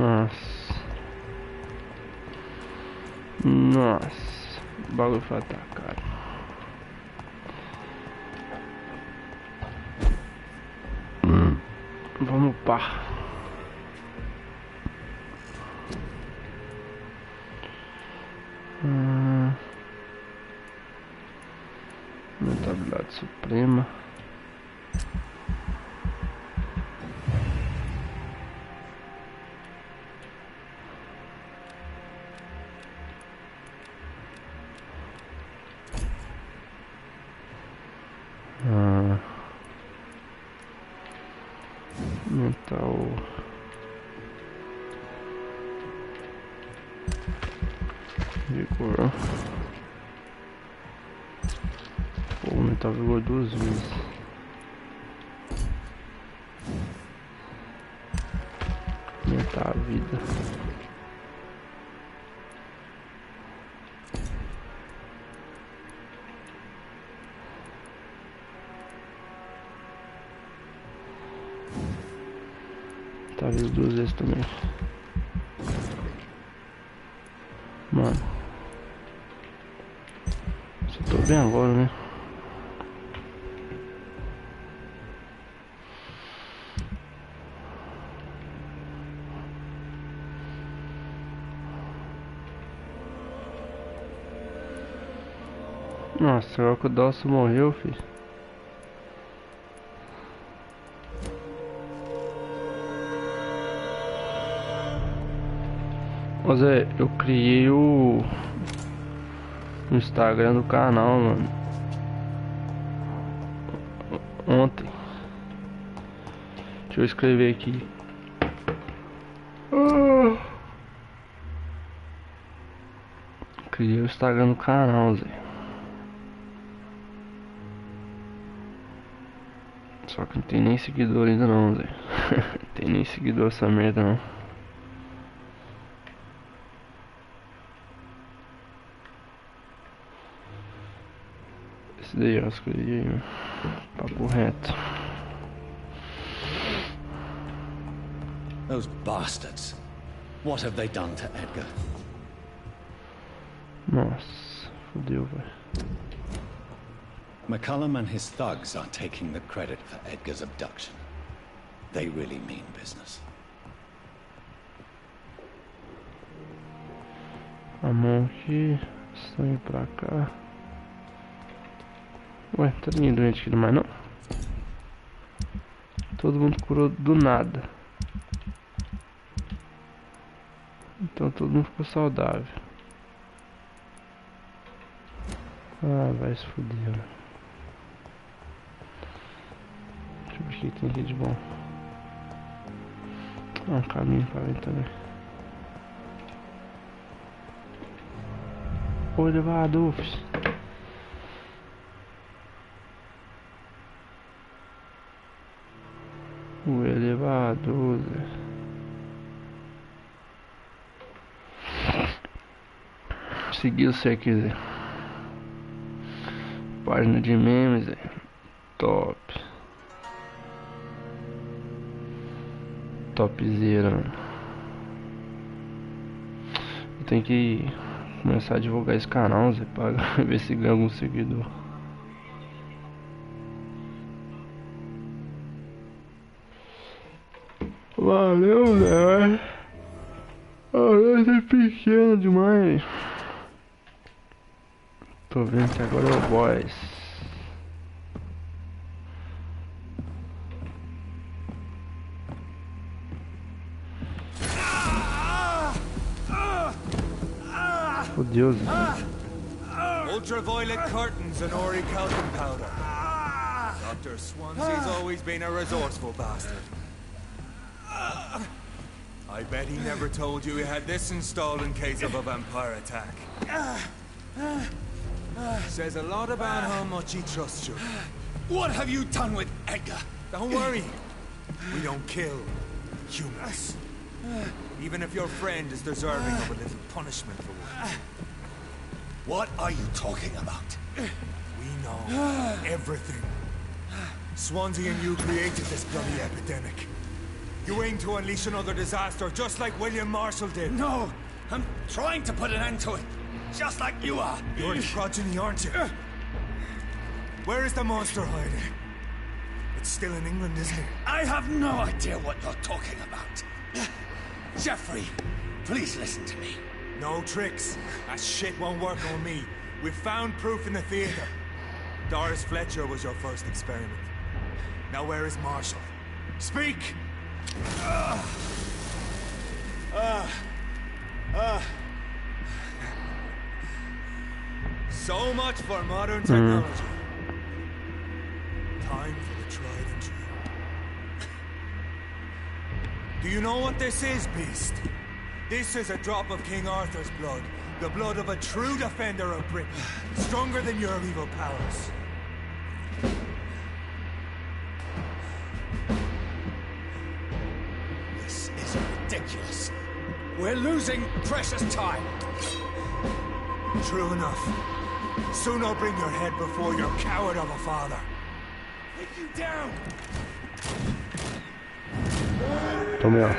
Nossa. O bagulho foi atacado. Vamos pá. Notabilidade suprema. Mental. Vigor. Pô, mental vigor 2 vezes. Aumentar a vida. Talvez 2 vezes também. Mano. Só tô bem agora, né? Nossa, agora que o Dawson morreu, filho. Mas eu criei o Instagram do canal, mano, ontem. Deixa eu escrever aqui. Criei o Instagram do canal, Zé. Só que não tem nem seguidor ainda não, Zé. Não tem nem seguidor essa merda não. Esse daí eu escolhi aí, papo reto. Those bastards. What have they done to Edgar? Nossa, fodeu, velho. McCullum and his thugs are taking the credit for Edgar's abduction. They really mean business. A mão aqui, sangue pra cá. Ué, tá ninguém doente aqui mais não? Todo mundo curou do nada. Então todo mundo ficou saudável. Ah, vai se fuder. Deixa eu ver o que tem aqui de bom. Um caminho pra ver também. O elevador, filho. O elevador, Zé. Seguir se você quiser. Página de memes, Zé. Top. Topzera, mano. Eu tenho que começar a divulgar esse canal, Zé, pra ver se ganha algum seguidor. Valeu, Zé. Esse é pequeno demais. Tô vendo que agora é o boss. Fodeu, Zé. Ultraviolet curtains and orichalcum powder. Dr. Swansea's always been a resourceful bastard. I bet he never told you he had this installed in case of a vampire attack. Says a lot about how much he trusts you. What have you done with Edgar? Don't worry. We don't kill humans. Even if your friend is deserving of a little punishment for one. What are you talking about? We know everything. Swansea and you created this bloody epidemic. You aim to unleash another disaster, just like William Marshall did. No! I'm trying to put an end to it, just like you are. You're the progeny, aren't you? Where is the monster hiding? It's still in England, isn't it? I have no idea what you're talking about. Jeffrey, please listen to me. No tricks. That shit won't work on me. We found proof in the theater. Doris Fletcher was your first experiment. Now where is Marshall? Speak! So much for modern technology. Time for the tried and true. Do you know what this is, Beast? This is a drop of King Arthur's blood. The blood of a true defender of Britain. Stronger than your evil powers. This is ridiculous. We're losing precious time. True enough. Soon I'll bring your head before your coward of a father. Take you down! Tome lá.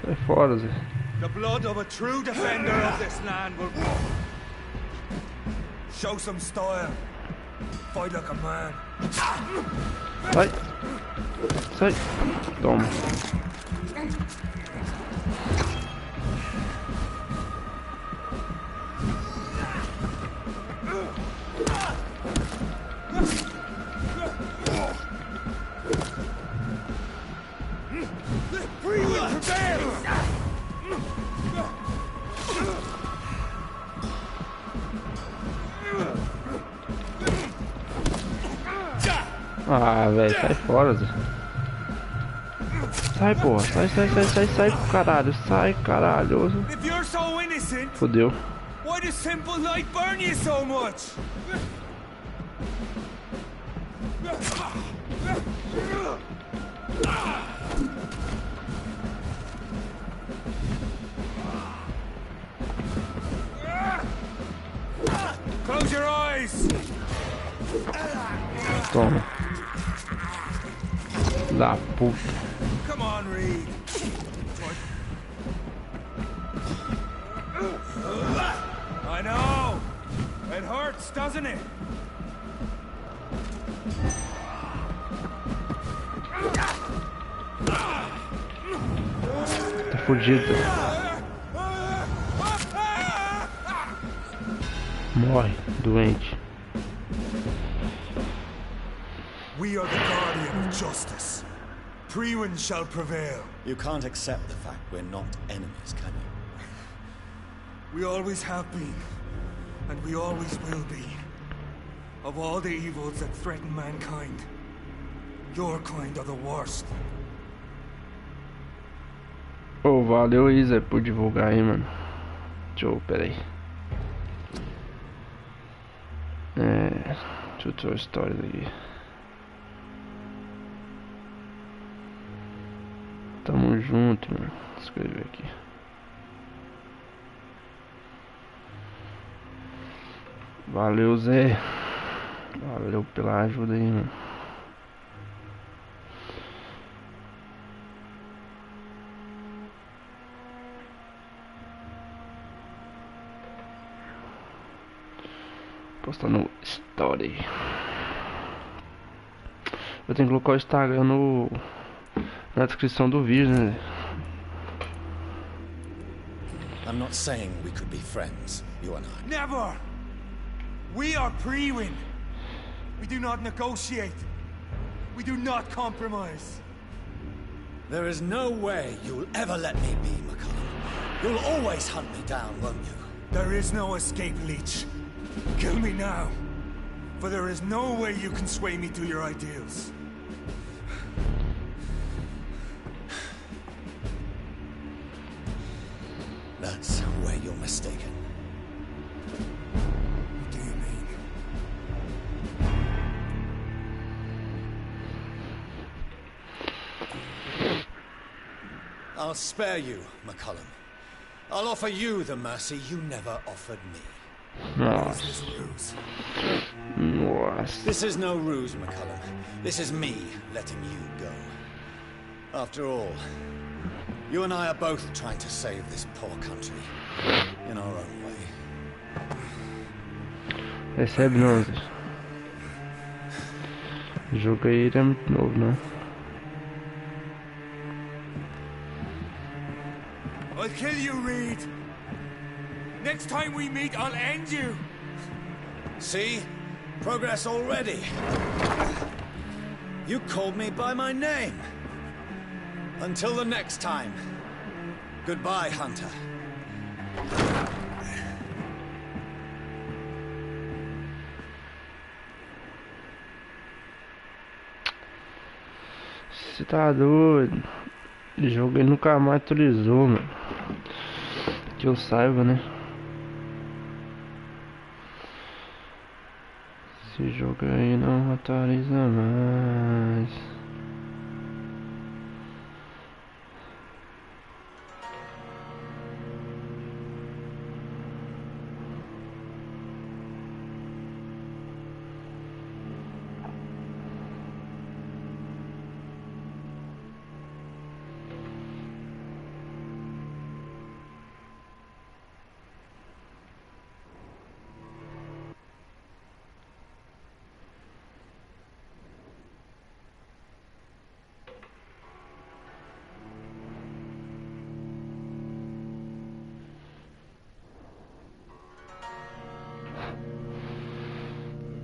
Sai fora, Zé. The blood of a true defender of this land will show some style. Fight like a man. Sai. Sai. Toma. Ah, velho, sai fora, Zé. Sai, porra. Sai, caralho. Sai, caralho. If you're so innocent, fodeu. why does simple light burn you so much? Close your eyes. Toma. Da puta. Come on, Reed. I know. It hurts, doesn't it? Tá fudido. Morre, doente. We are the guardian of justice. Priwen shall prevail. You can't accept the fact we're not enemies, can you? We always have been, and we always will be. Of all the evils that threaten mankind, your kind are the worst. Oh, valeu, Isa, por divulgar aí, mano. Deixa eu, peraí. Deixa eu ver histórias aqui. Tamo junto, mano. Vou escrever aqui. Valeu, Zé. Valeu pela ajuda aí, mano. Postando story. Eu tenho que colocar o Instagram na descrição do vídeo, né? I'm not saying we could be friends, you and I. Never! We are Priwen. We do not negotiate. We do not compromise. There is no way you'll ever let me be, McCullum. You'll always hunt me down, won't you? There is no escape, Leech. Kill me now, for there is no way you can sway me to your ideals. That's where you're mistaken. What do you mean? I'll spare you, McCullum. I'll offer you the mercy you never offered me. Nossa. This is no ruse, McCullum. This is me letting you go. After all, you and I are both trying to save this poor country in our own way. Recebe não, Zé. O jogo aí é muito novo, né? I'll kill you, Reed. Next time we meet, I'll end you. See? Progress already. You called me by my name. Until the next time. Goodbye, Hunter. Você tá doido? O jogo aí nunca mais atualizou, mano. Que eu saiba, né? Esse jogo aí não atualiza mais.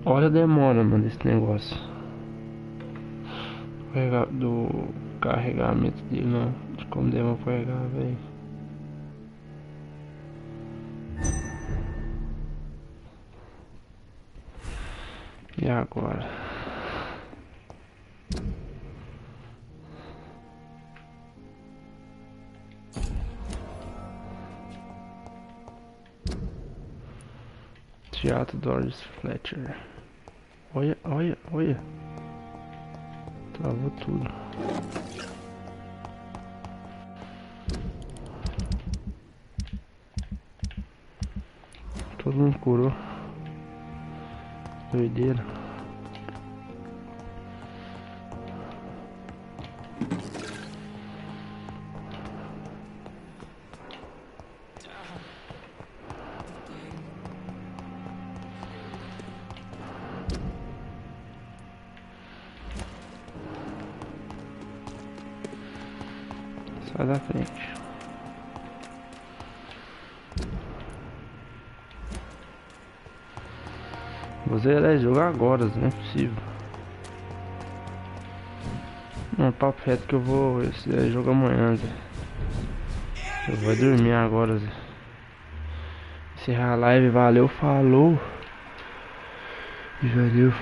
Olha a demora, mano, desse negócio. Do carregamento dele, não. De como demora pra carregar, velho. E agora? Teatro Doris Fletcher. Olha, olha, olha. Travou tudo. Todo mundo curou. Doideira. Sai da frente. Vou zerar esse jogo agora, não é possível. Não, papo reto que eu vou esse jogo amanhã, Zé. Eu vou dormir agora, Zé. Encerrar a live, valeu, falou. Valeu, falou.